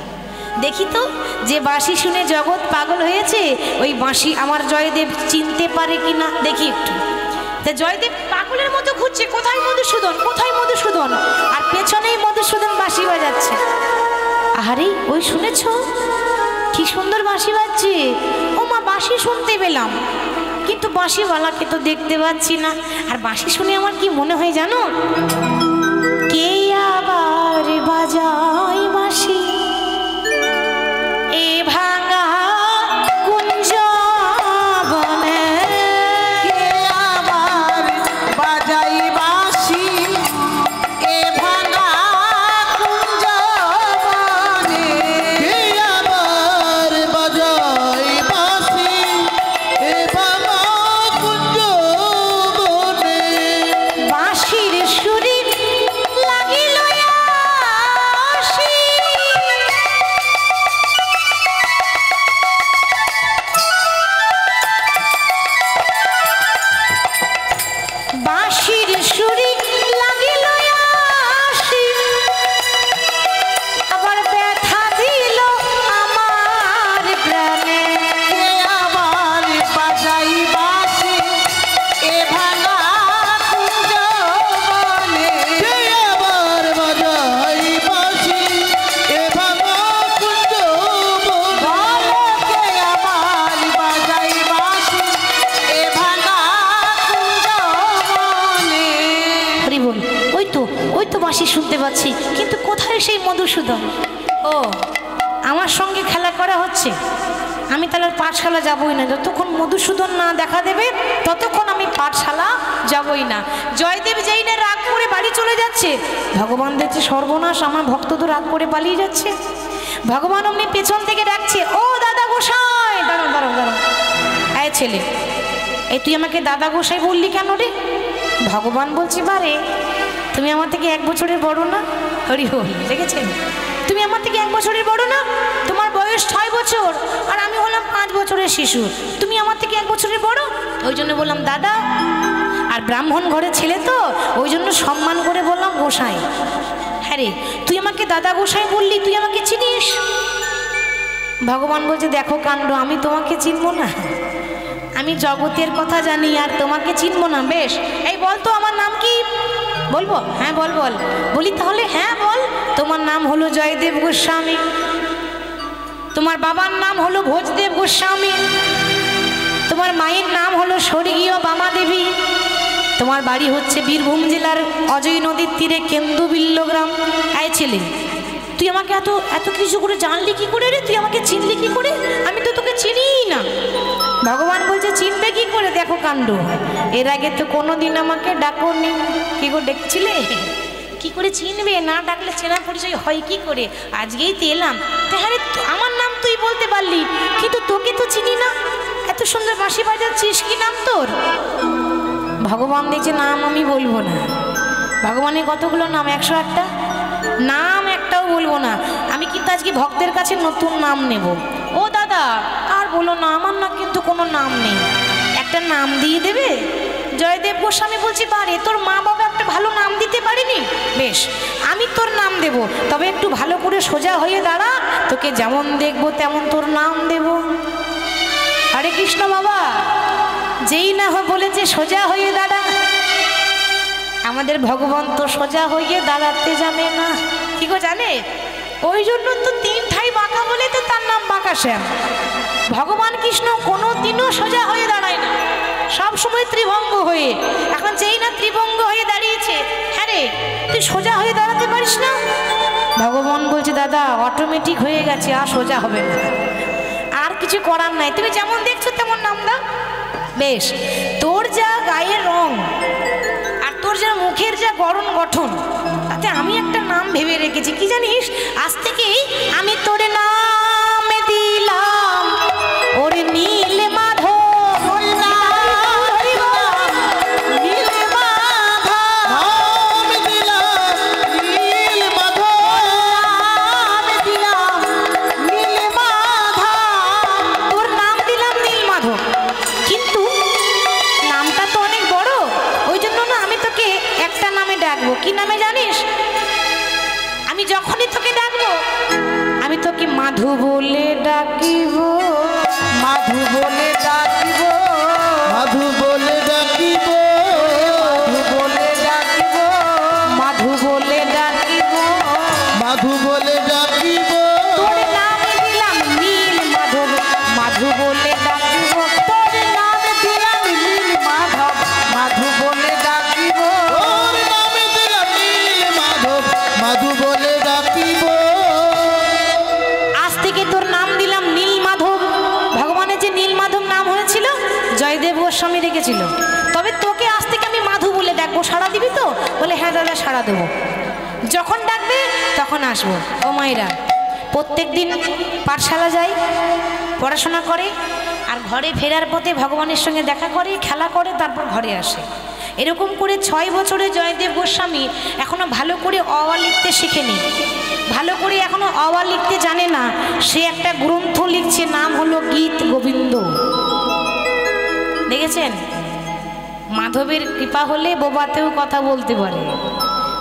দেখি তো, যে বাঁশি শুনে জগৎ পাগল হয়েছে ওই বাঁশি আমার জয়দেব চিনতে পারে কি না দেখি একটু। তা জয়দেব পাগলের মতো খুঁজছে, কোথায় মধুসূদন, কোথায় মধুসূদন, আর পেছনেই মধুসূদন বাঁশি বাজাচ্ছে। আরে ওই শুনেছ কি সুন্দর বাঁশি বাজছে? ও মা বাঁশি শুনতে পেলাম, কিন্তু বাঁশিওয়ালাকে তো দেখতে পাচ্ছি না। আর বাঁশি শুনে আমার কি মনে হয় জানো? কে আবার বাজায় বাঁশি এ ভাঙা কুঞ্জ বনে, কে আবার বাজাই বাঁশি এ ভাঙা কুঞ্জ বনে, কে আবার বাজাই বাঁশি এ ভাঙা কুঞ্জ বনে, বাঁশির সুরে লাগিল আসি, বাঁশির সুরে লাগিল আসি, আবার ব্যথা দিল আমার প্রাণে। কে আবার বাজাই বাঁশি এ ভাঙা কুঞ্জ বনে, কে আবার বাজাই বাঁশি এ ভাঙা কুঞ্জ বনে, কে আবার বাজাই বাঁশি এ ভাঙা কুঞ্জ বনে। হরি বল। ওই তো বাঁশি শুনতে পাচ্ছি, কিন্তু কোথায় সেই মধুসূদন? ও আমার সঙ্গে খেলা করা হচ্ছে। আমি তাহলে আর পাঠশালা যাবই না, যতক্ষণ মধুসূদন না দেখা দেবে ততক্ষণ আমি পাঠশালা যাবই না। জয়দেব যেই না রাগ করে বাড়ি চলে যাচ্ছে, ভগবান দেখছে সর্বনাশ, আমার ভক্ত তো রাগ করে পালিয়ে যাচ্ছে। ভগবান অমনি পেছন থেকে ডাকছে, ও দাদা গোসাই, দাঁড়াও দাঁড়াও দাঁড়াও, এই ছেলে, এই তুই আমাকে দাদা গোসাই বললি কেন রে? ভগবান বলছি, বারে তুমি আমার থেকে 1 বছরের বড় না? হরি হল, দেখেছেন? তুমি আমার থেকে 1 বছরের বড় না? তোমার বয়স 6 বছর আর আমি হলাম 5 বছরের শিশু, তুমি আমার থেকে 1 বছরের বড়, ওই জন্য বললাম দাদা। আর ব্রাহ্মণ ঘরের ছেলে তো ওই জন্য সম্মান করে বললাম গোসাই। হ্যাঁ রে, তুই আমাকে দাদা গোসাই বললি, তুই আমাকে চিনিস? ভগবান বলছে, দেখো কাণ্ড, আমি তোমাকে চিনবো না? আমি জগতের কথা জানি আর তোমাকে চিনবো না? বেশ, এই বল তো আমার নাম কি? বলবো? হ্যাঁ বল বল। বলি তাহলে, হ্যাঁ বল। তোমার নাম হলো জয়দেব গোস্বামী, তোমার বাবার নাম হলো ভোজদেব গোস্বামী, তোমার মায়ের নাম হলো স্বর্গীয় বামাদেবী, তোমার বাড়ি হচ্ছে বীরভূম জেলার অজয় নদীর তীরে কেন্দুবিল্ল গ্রাম। এই ছেলে, তুই আমাকে এত এত কিছু করে জানলি কি করে রে? তুই আমাকে চিনলি কি করে? আমি তো তোকে চিনিই না। ভগবান বলছে, চিনবে কি করে? দেখো কাণ্ড, এর আগে তো কোনোদিন আমাকে ডাকোনি। কি করে ডেকেছিলে? কি করে চিনবে? না ডাকলে চেনা পরিচয় হয় কি করে? আজকেই তো এলাম। তাহলে আমার নাম তুই বলতে পারলি, কিন্তু তোকে তো চিনি না। এত সুন্দর বাঁশি বাজাচ্ছিস, কি নাম তোর? ভগবান দেখছে নাম আমি বলবো না। ভগবানের কতগুলো নাম? 101টা নাম, একটাও বলবো না। আমি কিন্তু আজকে ভক্তের কাছে নতুন নাম নেব। ও দাদা, আর বলো না, আমার না কিন্তু কোনো নাম নেই, একটা নাম দিয়ে দেবে? জয়দেব গোস্বামী বলছি, বারে তোর মা বাবা একটা ভালো নাম দিতে পারেনি? বেশ, আমি তোর নাম দেব, তবে একটু ভালো করে সোজা হয়ে দাঁড়া, তোকে যেমন দেখবো তেমন তোর নাম দেব। হরে কৃষ্ণ বাবা। যেই না বলেছে সোজা হয়ে দাঁড়া, আমাদের ভগবান তো সোজা হয়ে দাঁড়াতে জানে না। কি গো জানে? ওই জন্য তো 3 ঠাই বাঁকা বলে তো তার নাম বাঁকা শ্যাম। ভগবান কৃষ্ণ কোনো দিনও সোজা হয়ে দাঁড়ায় না, সব সময় ত্রিভঙ্গ হয়ে। এখন যেই না ত্রিভঙ্গ হয়ে দাঁড়িয়েছে, হ্যাঁ রে তুই সোজা হয়ে দাঁড়াতে পারিস না? ভগবান বলছে, দাদা অটোমেটিক হয়ে গেছে, আর সোজা হবে না। আর কিছু করার নাই, তুমি যেমন দেখছো তেমন নাম দাও। বেশ, তোর যা গায়ের রং আর তোর যা মুখের যা গড়ন গঠন, তাতে আমি একটা নাম ভেবে রেখেছি। কি জানিস, আজ থেকেই আমি তোর নাম দিলাম ওরে নীল মাধব। কি নামে জানিস? আমি যখনই তোকে ডাকবো আমি তোকে মাধু বলে ডাকিব, মাধু বলে ডাকিব, মাধু বলে ডাকিব, মাধু বলে ডাকিব, মাধু বলে ডাকিব, মাধু বলে ডাকিব। তোর নাম দিলাম নীল মাধব, মাধু বলে ডাকিব, তোর নাম দিলাম নীল মাধব, মাধু বলে ডাকিব, তোর নাম দিলাম নীল মাধব, মাধু বলে ডাকিব। আজ থেকে তোর নাম দিলাম নীল মাধব। ভগবানের যে নীল মাধব নাম হয়েছিল জয়দেব গোস্বামী রেখেছিল। তবে তোকে আজ থেকে আমি মাধু বলে ডাকবো, সাড়া দিবি তো? বলে হ্যাঁ দাদা সাড়া দেবো, যখন ডাকবে তখন আসবো। ও মায়েরা, প্রত্যেক দিন পাঠশালা যায়, পড়াশোনা করে, আর ঘরে ফেরার পথে ভগবানের সঙ্গে দেখা করে, খেলা করে, তারপর ঘরে আসে। এরকম করে 6 বছরে জয়দেব গোস্বামী এখনো ভালো করে অ আ লিখতে শিখেনি, ভালো করে এখনো অ আ লিখতে জানে না। সে একটা গ্রন্থ লিখছে, নাম হলো গীত গোবিন্দ। দেখেছেন, মাধবের কৃপা হলে বোবাতেও কথা বলতে পারে।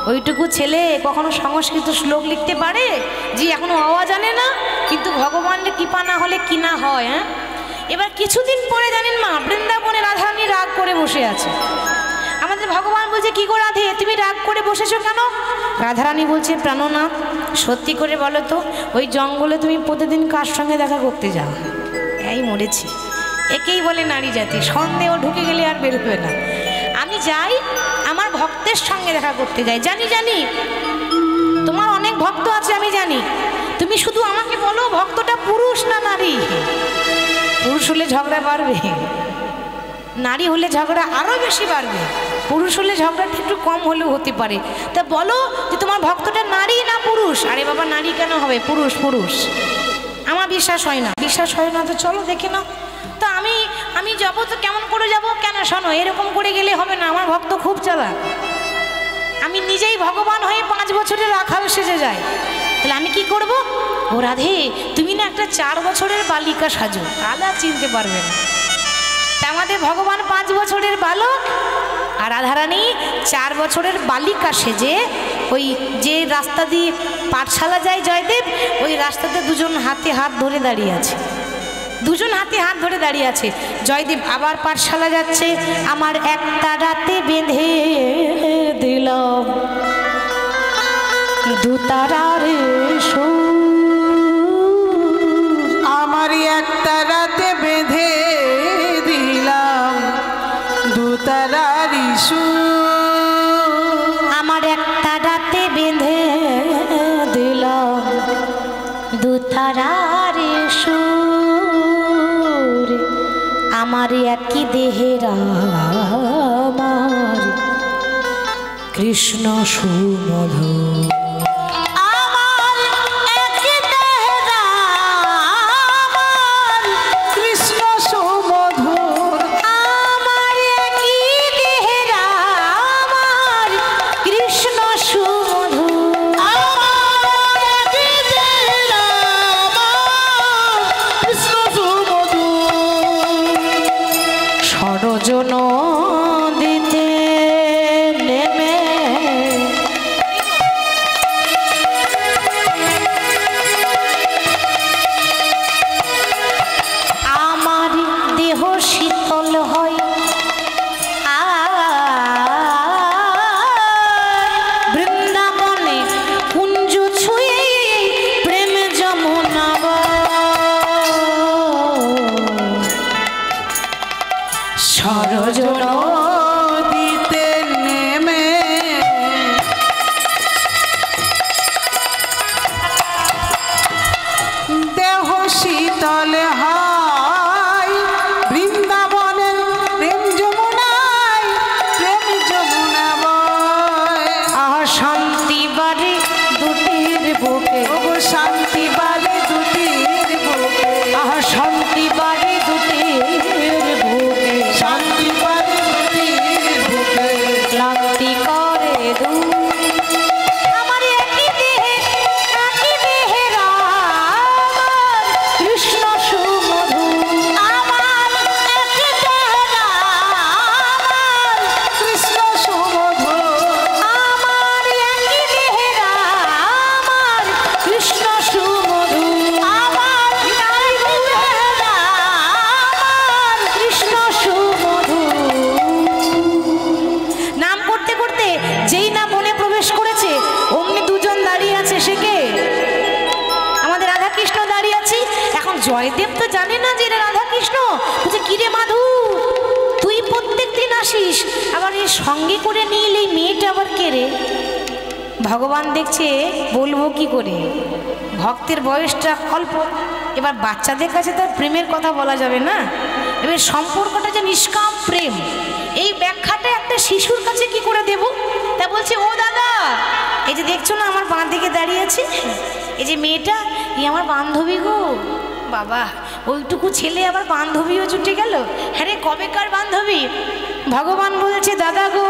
ওইটুকু ছেলে কখনো সংস্কৃত শ্লোক লিখতে পারে যে এখনো অ আ জানে না? কিন্তু ভগবানের কৃপা না হলে কি না হয়। হ্যাঁ, এবার কিছুদিন পরে জানেন মা, বৃন্দাবনে রাধারানী রাগ করে বসে আছে। আমাদের ভগবান বলছে, কি গো রাধে, তুমি রাগ করে বসেছো কেন? রাধারানী বলছে, প্রাণনাথ সত্যি করে বলো তো, ওই জঙ্গলে তুমি প্রতিদিন কার সঙ্গে দেখা করতে যাও? এই মরেছি, একেই বলে নারী জাতি, সন্দেহ ঢুকে গেলে আর বেরোবে না। আমি যাই আমার ভক্তের সঙ্গে দেখা করতে যাই। জানি জানি তোমার অনেক ভক্ত আছে, আমি জানি। তুমি শুধু আমাকে বলো ভক্তটা পুরুষ না নারী? পুরুষ হলে ঝগড়া বাড়বে, নারী হলে ঝগড়া আরো বেশি বাড়বে, পুরুষ হলে ঝগড়াটা একটু কম হলেও হতে পারে। তা বলো যে তোমার ভক্তটা নারী না পুরুষ? আরে বাবা, নারী কেন হবে, পুরুষ। পুরুষ আমার বিশ্বাস হয় না। বিশ্বাস হয় না তো চলো দেখে নাও। তো আমি যাবো তো কেমন করে যাব? কেন শোনো, এরকম করে গেলে হবে না, আমার ভক্ত খুব চালাক। আমি নিজেই ভগবান হয়ে 5 বছরের রাখাল সেজে যাই। তাহলে আমি কি করব? ও রাধে, তুমি না একটা 4 বছরের বালিকা সাজো, তাহলে আর চিনতে পারবে না। তা আমাদের ভগবান 5 বছরের বালক আর রাধারানী 4 বছরের বালিকা সেজে ওই যে রাস্তা দিয়ে পাঠশালা যায় জয়দেব, ওই রাস্তাতে দুজন হাতে হাত ধরে দাঁড়িয়ে আছে, দুজন হাতে হাত ধরে দাঁড়িয়ে আছে। জয়দেব আবার পাঠশালা যাচ্ছে, আমার একটা রাতে বেঁধে দিলাম দুতারার সুর, আমার একটা রাতে বেঁধে দিলাম দুতারার সুর, আমার একটা রাতে বেঁধে দিলাম দুতারার সুর, আমার একই দেহের আমার কৃষ্ণ সুমধুর। না যে এটা রাধা কৃষ্ণ? বলছে কিরে মাধু, তুই প্রত্যেক দিন আসিস, আবার এর সঙ্গে করে নিল এই মেয়েটা আবার কে রে? ভগবান দেখছে বলবো কি করে, ভক্তের বয়সটা অল্প, এবার বাচ্চাদের কাছে তার প্রেমের কথা বলা যাবে না, এবার সম্পর্কটা যে নিষ্কাম প্রেম, এই ব্যাখ্যাটা একটা শিশুর কাছে কি করে দেব? তা বলছে ও দাদা, এই যে দেখছো না আমার বাঁ দিকে দাঁড়িয়ে আছে, এই যে মেয়েটা, এই আমার বান্ধবী গো। বাবা, ওইটুকু ছেলে আবার বান্ধবীও জুটে গেল। হ্যাঁ রে, কবেকার বান্ধবী? ভগবান বলছে দাদা গো,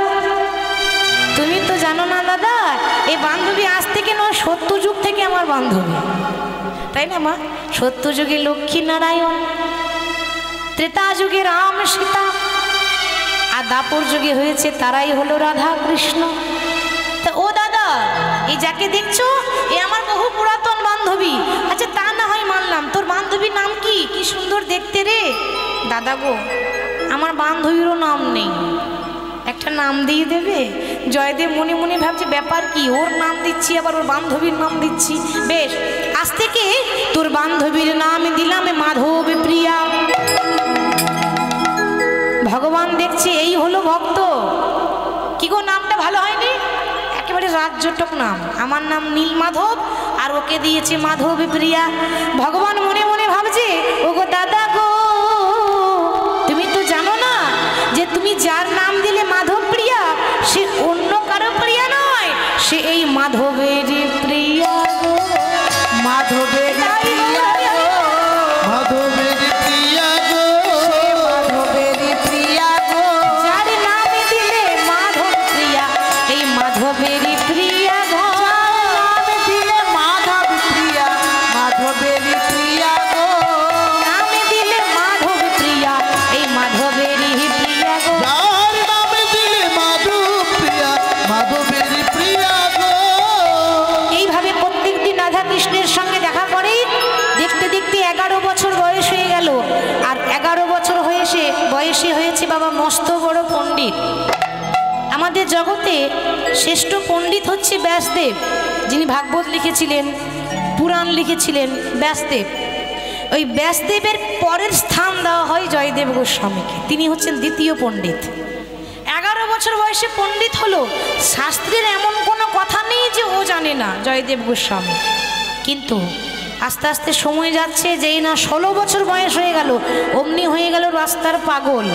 তুমি তো জানো না দাদা, এই বান্ধবী আজ থেকে নয়, সত্য যুগ থেকে আমার বান্ধবী, তাই না মা? সত্য যুগে লক্ষ্মী নারায়ণ, ত্রেতা যুগে রাম সীতা, আর দাপর যুগে হয়েছে তারাই হলো রাধা কৃষ্ণ। তা ও দাদা, এই যাকে দেখছো এ আমার বহু পুরাতন বান্ধবী। আচ্ছা তা না হয় মানলাম, তোর বান্ধবীর নাম কি? কি সুন্দর দেখতে রে। দাদা গো, আমার বান্ধবীরও নাম নেই, একটা নাম দিয়ে দেবে? জয়দেব মনে মনে ভাবছে ব্যাপার কি, ওর নাম দিচ্ছি আবার ওর বান্ধবীর নাম দিচ্ছি। বেশ, আজ থেকে তোর বান্ধবীর নাম দিলাম মাধব প্রিয়া। ভগবান দেখছে এই হলো ভক্ত। কি গো, নামটা ভালো হয়নি? একেবারে রাজ্যটক নাম। আমার নাম নীলমাধব, আর ওকে দিয়েছে মাধব প্রিয়া। ভগবান মনে মনে ভাবছে ও গো দাদা গো, তুমি তো জানো না যে তুমি যার নাম দিলে মাধব প্রিয়া, সে অন্য কারো প্রিয়া নয়, সে এই মাধবের প্রিয়া। মাধবের প্রিয়া, মাধবের প্রিয়া গো, মাধবের প্রিয়া গো, যার নাম দিলে মাধব প্রিয়া, এই মাধবের প্রিয়া গো, নাম দিলে মাধব প্রিয়া, মাধবের প্রিয়া গো, নাম দিলে মাধব প্রিয়া, এই মাধবের প্রিয়া গো, যার নাম দিলে মাধব প্রিয়া, মাধবের প্রিয়া গো। এইভাবে প্রত্যেকদিন রাধা কৃষ্ণের সঙ্গে দেখা করে। দেখতে দেখতে 11 বছর বয়স হয়ে গেল, আর 11 বছর বয়সে হয়েছে বাবা মস্ত বড় পণ্ডিত। আমাদের জগতে শ্রেষ্ঠ পণ্ডিত হচ্ছে ব্যাসদেব, যিনি ভাগবত লিখেছিলেন, পুরাণ লিখেছিলেন ব্যাসদেব। ওই ব্যাসদেবের পরের স্থান দেওয়া হয় জয়দেব গোস্বামীকে, তিনি হচ্ছেন দ্বিতীয় পণ্ডিত। 11 বছর বয়সে পণ্ডিত হলো, শাস্ত্রের এমন কোনো কথা নেই যে ও জানে না জয়দেব গোস্বামী। কিন্তু আস্তে আস্তে সময় যাচ্ছে, যেই না 16 বছর বয়স হয়ে গেল, অমনি হয়ে গেল রাস্তার পাগল।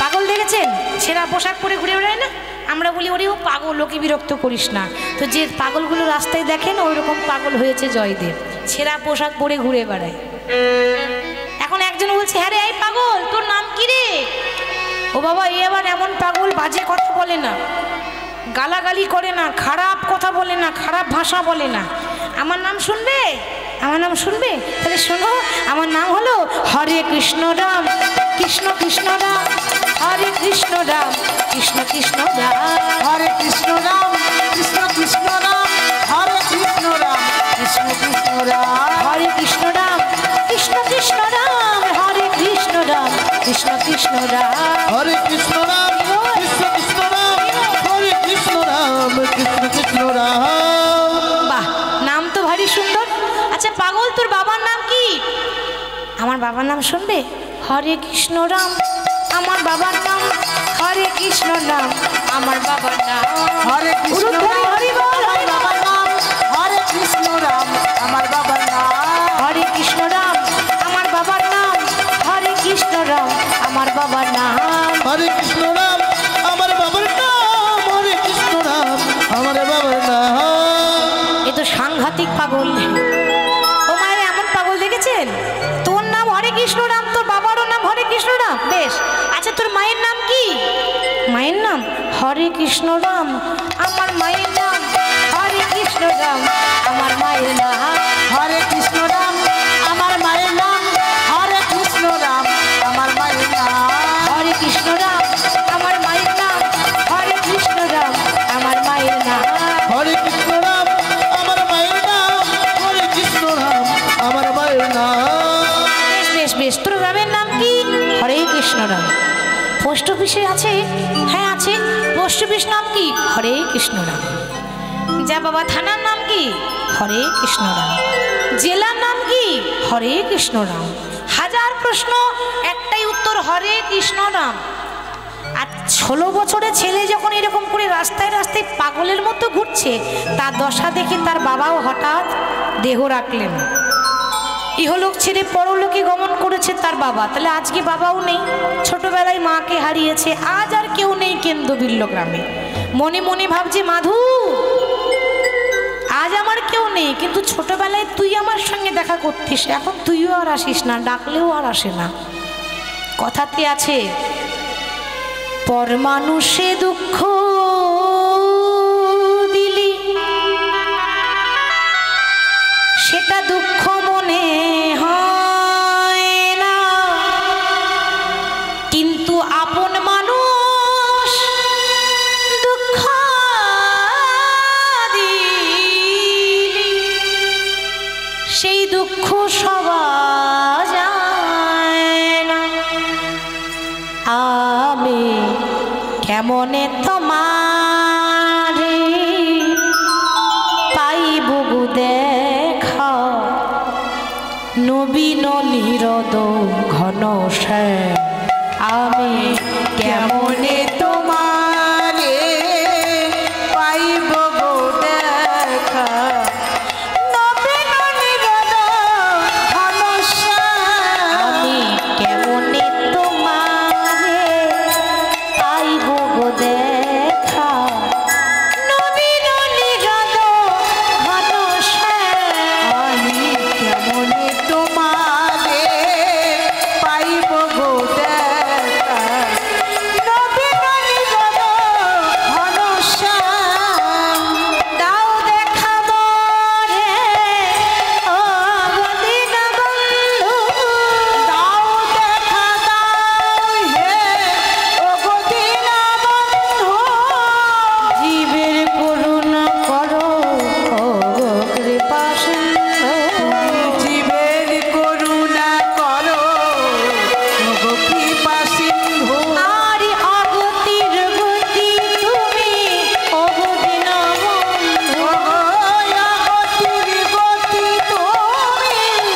পাগল দেখেছেন? ছেঁড়া পোশাক পরে ঘুরে বেড়ায় না, আমরা বলি ওরে ও পাগল, ওকে বিরক্ত করিস না। তো যে পাগলগুলো রাস্তায় দেখেন ওই রকম পাগল হয়েছে জয়দেব, ছেঁড়া পোশাক পরে ঘুরে বেড়ায়। এখন একজন বলছে হ্যাঁ রে এই পাগল, তোর নাম কি রে? ও বাবা, এ আবার এমন পাগল, বাজে কথা বলে না, গালাগালি করে না, খারাপ কথা বলে না, খারাপ ভাষা বলে না। আমার নাম শুনবে? আমার নাম শুনবে? তাহলে শোনো, আমার নাম হলো হরে কৃষ্ণ রাম কৃষ্ণ কৃষ্ণ রাম, হরে কৃষ্ণ রাম কৃষ্ণ কৃষ্ণ রাম, হরে কৃষ্ণ রাম কৃষ্ণ কৃষ্ণ রাম, হরে কৃষ্ণ রাম কৃষ্ণ কৃষ্ণ রাম, হরে কৃষ্ণ রাম কৃষ্ণ কৃষ্ণ রাম, হরে কৃষ্ণ রাম কৃষ্ণ কৃষ্ণ রাম, হরে কৃষ্ণ রাম কৃষ্ণ কৃষ্ণ রাম, হরে কৃষ্ণ রাম কৃষ্ণ কৃষ্ণ রাম। বাহ, নাম তো ভারী সুন্দর। আচ্ছা পাগল, তোর বাবার নাম কি? আমার বাবার নাম শুনবে? হরে কৃষ্ণ রাম, আমার বাবার নাম হরে কৃষ্ণ রাম, আমার বাবার নাম হরে কৃষ্ণ রাম, হরি বল, আমার বাবার নাম হরে কৃষ্ণ রাম, আমার বাবার নাম হরে কৃষ্ণ রাম, আমার বাবার নাম হরে কৃষ্ণ রাম, আমার বাবার নাম হরে কৃষ্ণ রাম, আমার বাবার নাম হরে কৃষ্ণ রাম, আমার বাবার নাম। এ তো সাংঘাতিক পাগল। ও মায়ের এমন পাগল দেখেছেন? তোর নাম হরে কৃষ্ণ রাম, তোর বাবারও নাম হরে কৃষ্ণ রাম। বেশ, আচ্ছা তোর মায়ের নাম কি? মায়ের নাম হরে কৃষ্ণ রাম, আমার মায়ের নাম হরে কৃষ্ণ রাম, আমার মায়ের নাম হরে কৃষ্ণ রাম, আমার মায়ের নাম হরে কৃষ্ণ রাম, আমার মায়ের নাম হরে কৃষ্ণ রাম, আমার মায়ের নাম হরে কৃষ্ণ রাম, আমার মায়ের নাম। হরে কৃষ্ণ রাম, আমার মায়ের নাম হরে কৃষ্ণ রাম, আমার মায়ের নাম। বেশ বেশ বেশ, তোর গ্রামের নাম কি? হরে কৃষ্ণ রাম। পোস্ট অফিসে আছে? হ্যাঁ আছে। পোস্ট অফিস নাম কি? হরে কৃষ্ণ রাম। যা বাবা, থানার নাম কি? হরে কৃষ্ণ রাম। জেলার নাম কি? হরে কৃষ্ণ রাম। হাজার প্রশ্ন, একটাই উত্তর, হরে কৃষ্ণ নাম। আর 16 বছরের ছেলে যখন এরকম করে রাস্তায় রাস্তায় পাগলের মতো ঘুরছে, তার দশা দেখে তার বাবাও হঠাৎ দেহ রাখলেন। ইহলোক ছেড়ে পরলোকে গমন করেছে তার বাবা। তাহলে আজকে বাবাও নেই, ছোটবেলায় মাকে হারিয়েছে, আজ আর কেউ নেই কেন্দ্রবিল্ল গ্রামে। মনে মনে ভাবছে, মাধু আজ আমার কেউ নেই, কিন্তু ছোটবেলায় তুই আমার সঙ্গে দেখা করতিস, এখন তুইও আর আসিস না, ডাকলেও আর আসে না। কথাতে আছে, পর মানুষে দুঃখ দিলি সেটা দুঃখ মনে হয় না, কিন্তু আপন মানুষ দুঃখ দিলি সেই দুঃখ সবার যায় না। আমি কেমনে তোমারে পাইব গো দেখা, নবীন নিরদ ঘন শ্যাম। আমি কেমনে তোমারে পাইব গো দেখা, নবীন নিরদ ঘন শ্যাম। আমি কেমনে তোমারে পাইব গো দেখা, নবীন নিরদ ঘন শ্যাম। আমি কেমনে তোমারে পাইব গো দেখা, নবীন নিরদ ঘন শ্যাম। দাও দেখা মোরে ও দীনবন্ধু, দাও দেখা দাও হে ওগো দীনবন্ধু, জীবের করুণা করো ও কৃপা সিন্ধু। জীবের করুণা করো ওগো কৃপা সিন্ধু। আরে অগতির গতি তুমি ও দীনবন্ধু। ওগো অগতির গতি তুমি,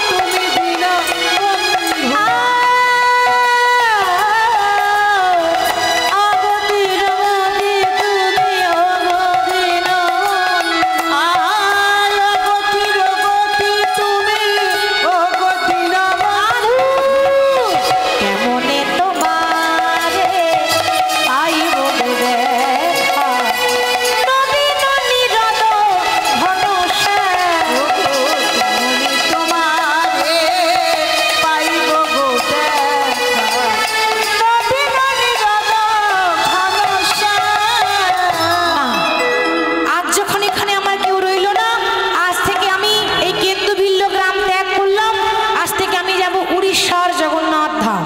তুমি দীনবন্ধু। অগতির গতি তুমি ও দীনবন্ধু। আয় অগতির গতি তুমি ওগো দীনবন্ধু। কেমনে তোমারে পাইব গো দেখা, নবীন নিরদ ঘন শ্যাম। কেমনে তোমারে পাইব গো দেখা, নবীন নিরদ ঘন শ্যাম। আজ যখন এখানে আমার কেউ রইল না, আজ থেকে আমি এই কেন্দুভিল্ল গ্রাম ত্যাগ করলাম। আজ থেকে আমি যাব উড়িষ্যার জগন্নাথ ধাম।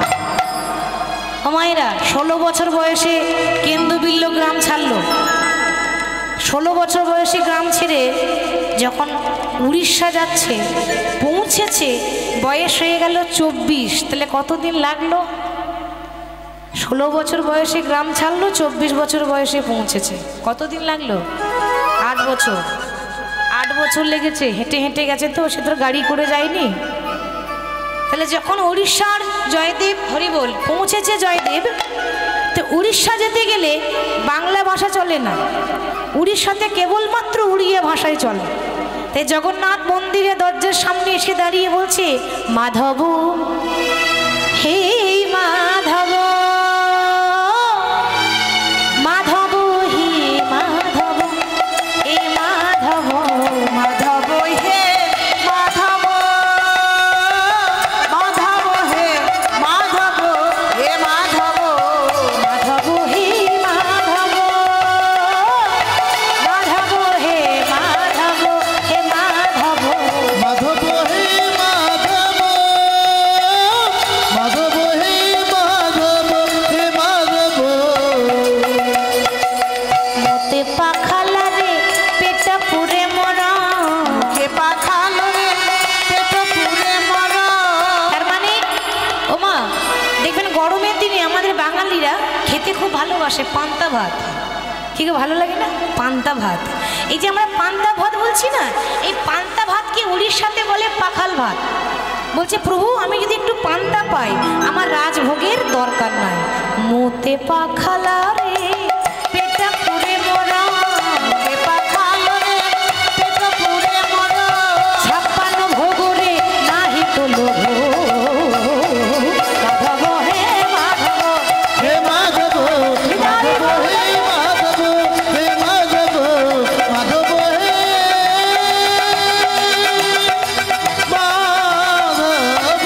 ও মায়েরা, 16 বছর বয়সে কেন্দুভিল্ল গ্রাম ছাড়লো। 16 বছর বয়সে গ্রাম ছেড়ে যখন উড়িষ্যা যাচ্ছে, পৌঁছেছে, বয়স হয়ে গেল 24। তাহলে কতদিন লাগলো? 16 বছর বয়সে গ্রাম ছাড়লো, 24 বছর বয়সে পৌঁছেছে। কতদিন লাগলো? 8 বছর। 8 বছর লেগেছে। হেঁটে হেঁটে গেছে তো, সে তো গাড়ি করে যায়নি। তাহলে যখন উড়িষ্যার জয়দেব, হরিবোল, পৌঁছেছে জয়দেব, তো উড়িষ্যা যেতে গেলে বাংলা ভাষা চলে না, উড়িষ্যাতে কেবলমাত্র উড়িয়া ভাষায় চলে। তাই জগন্নাথ মন্দিরে দরজার সামনে এসে দাঁড়িয়ে বলছে, মাধব হে মাধব, মাধব হে মাধব, হে মাধব, মাধব হে মাধব, মাধব হে মাধব, হে মাধব, মাধব হে মাধব, মাধব হে মাধব, হে মাধব। মাধব হে মাধব, মাধব হে মাধব, হে মাধব। মতে পাখালা রে পেট পুরে মরা, কে পাখাল রে পেট পুরে মরা। তার মানে ওমা দেখবেন গরমের দিনে আমাদের বাঙালিরা খেতে খুব ভালোবাসে পান্তা ভাত। কি গো, ভালো লাগে না পান্তা ভাত? এই যে আমরা পান্তা ভাত বলছি না, এই পান্তা ভাতকে উড়িষ্যাতে বলে পাখাল ভাত। বলছে প্রভু আমি যদি একটু পান্তা পাই আমার রাজভোগের দরকার নাই। মোতে পাখালা রে পেটা পুরে মরা, মোতে পাখালা রে পেটা পুরে মরা, 56 ভোগ রে নাহি তো লোভ। মাধব হে মাধব, হে মাধব, মাধব হে মাধব, হে মাধব, মাধব হে মাধব।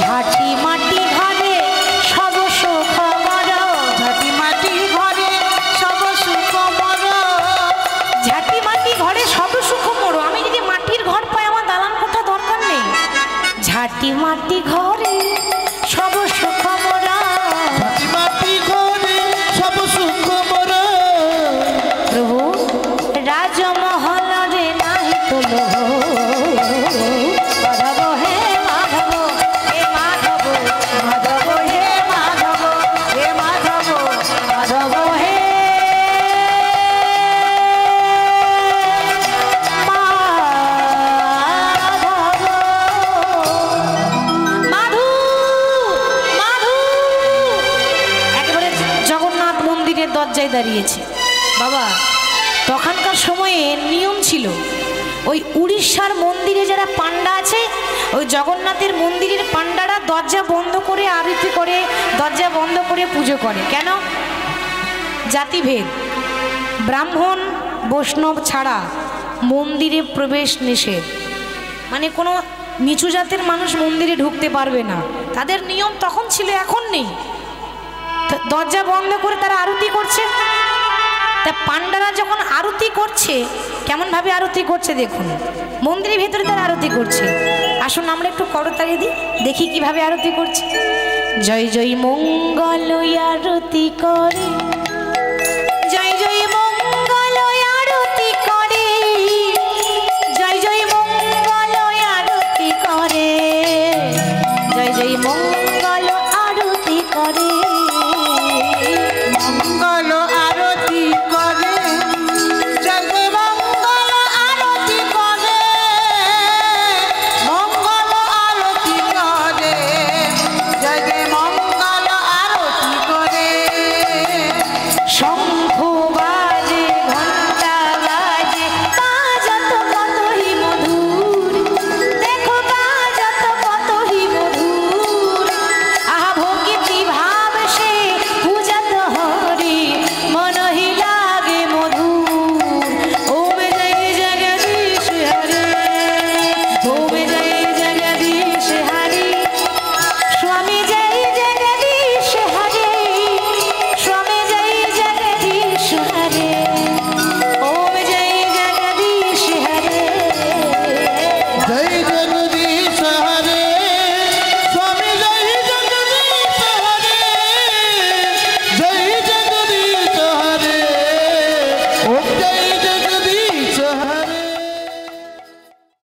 ঝাঁটি মাটি ঘরে সব সুখ মর, ঝাঁটি মাটি ঘরে সব সুখ মর, ঝাঁটি মাটি ঘরে সব সুখ মরো। আমি যদি মাটির ঘর পাই আমার দালান কোঠা দরকার নেই। ঝাঁটি মাটি ঘরে সব সুখ মরা, ঝাঁটি মাটি ঘরে সব সুখ মর। প্রভু রাজমহল রে নাহি তো লোভ। মাধব হে মাধব, হে মাধব, মাধব হে মাধব, হে মাধব, মাধব হে মাধব। মাধু একেবারে জগন্নাথ মন্দিরের দরজায় দাঁড়িয়েছে। বাবা তখনকার সময়ে নিয়ম ছিল ওই উড়িষ্যার মন্দিরে যারা পান্ডা আছে ওই জগন্নাথের মন্দিরের পান্ডারা দরজা বন্ধ করে আরতি করে, দরজা বন্ধ করে পুজো করে। কেন? জাতিভেদ, ব্রাহ্মণ বৈষ্ণব ছাড়া মন্দিরে প্রবেশ নিষেধ। মানে কোনো নিচু জাতের মানুষ মন্দিরে ঢুকতে পারবে না, তাদের নিয়ম তখন ছিল, এখন নেই। তো দরজা বন্ধ করে তারা আরতি করছে। তা পান্ডারা যখন আরতি করছে, কেমনভাবে আরতি করছে দেখুন, মন্দিরের ভেতরে তারা আরতি করছে। আসুন আমরা একটু করতালি দিই, দেখি কিভাবে আরতি করছে। জয় জয় মঙ্গল আরতি করে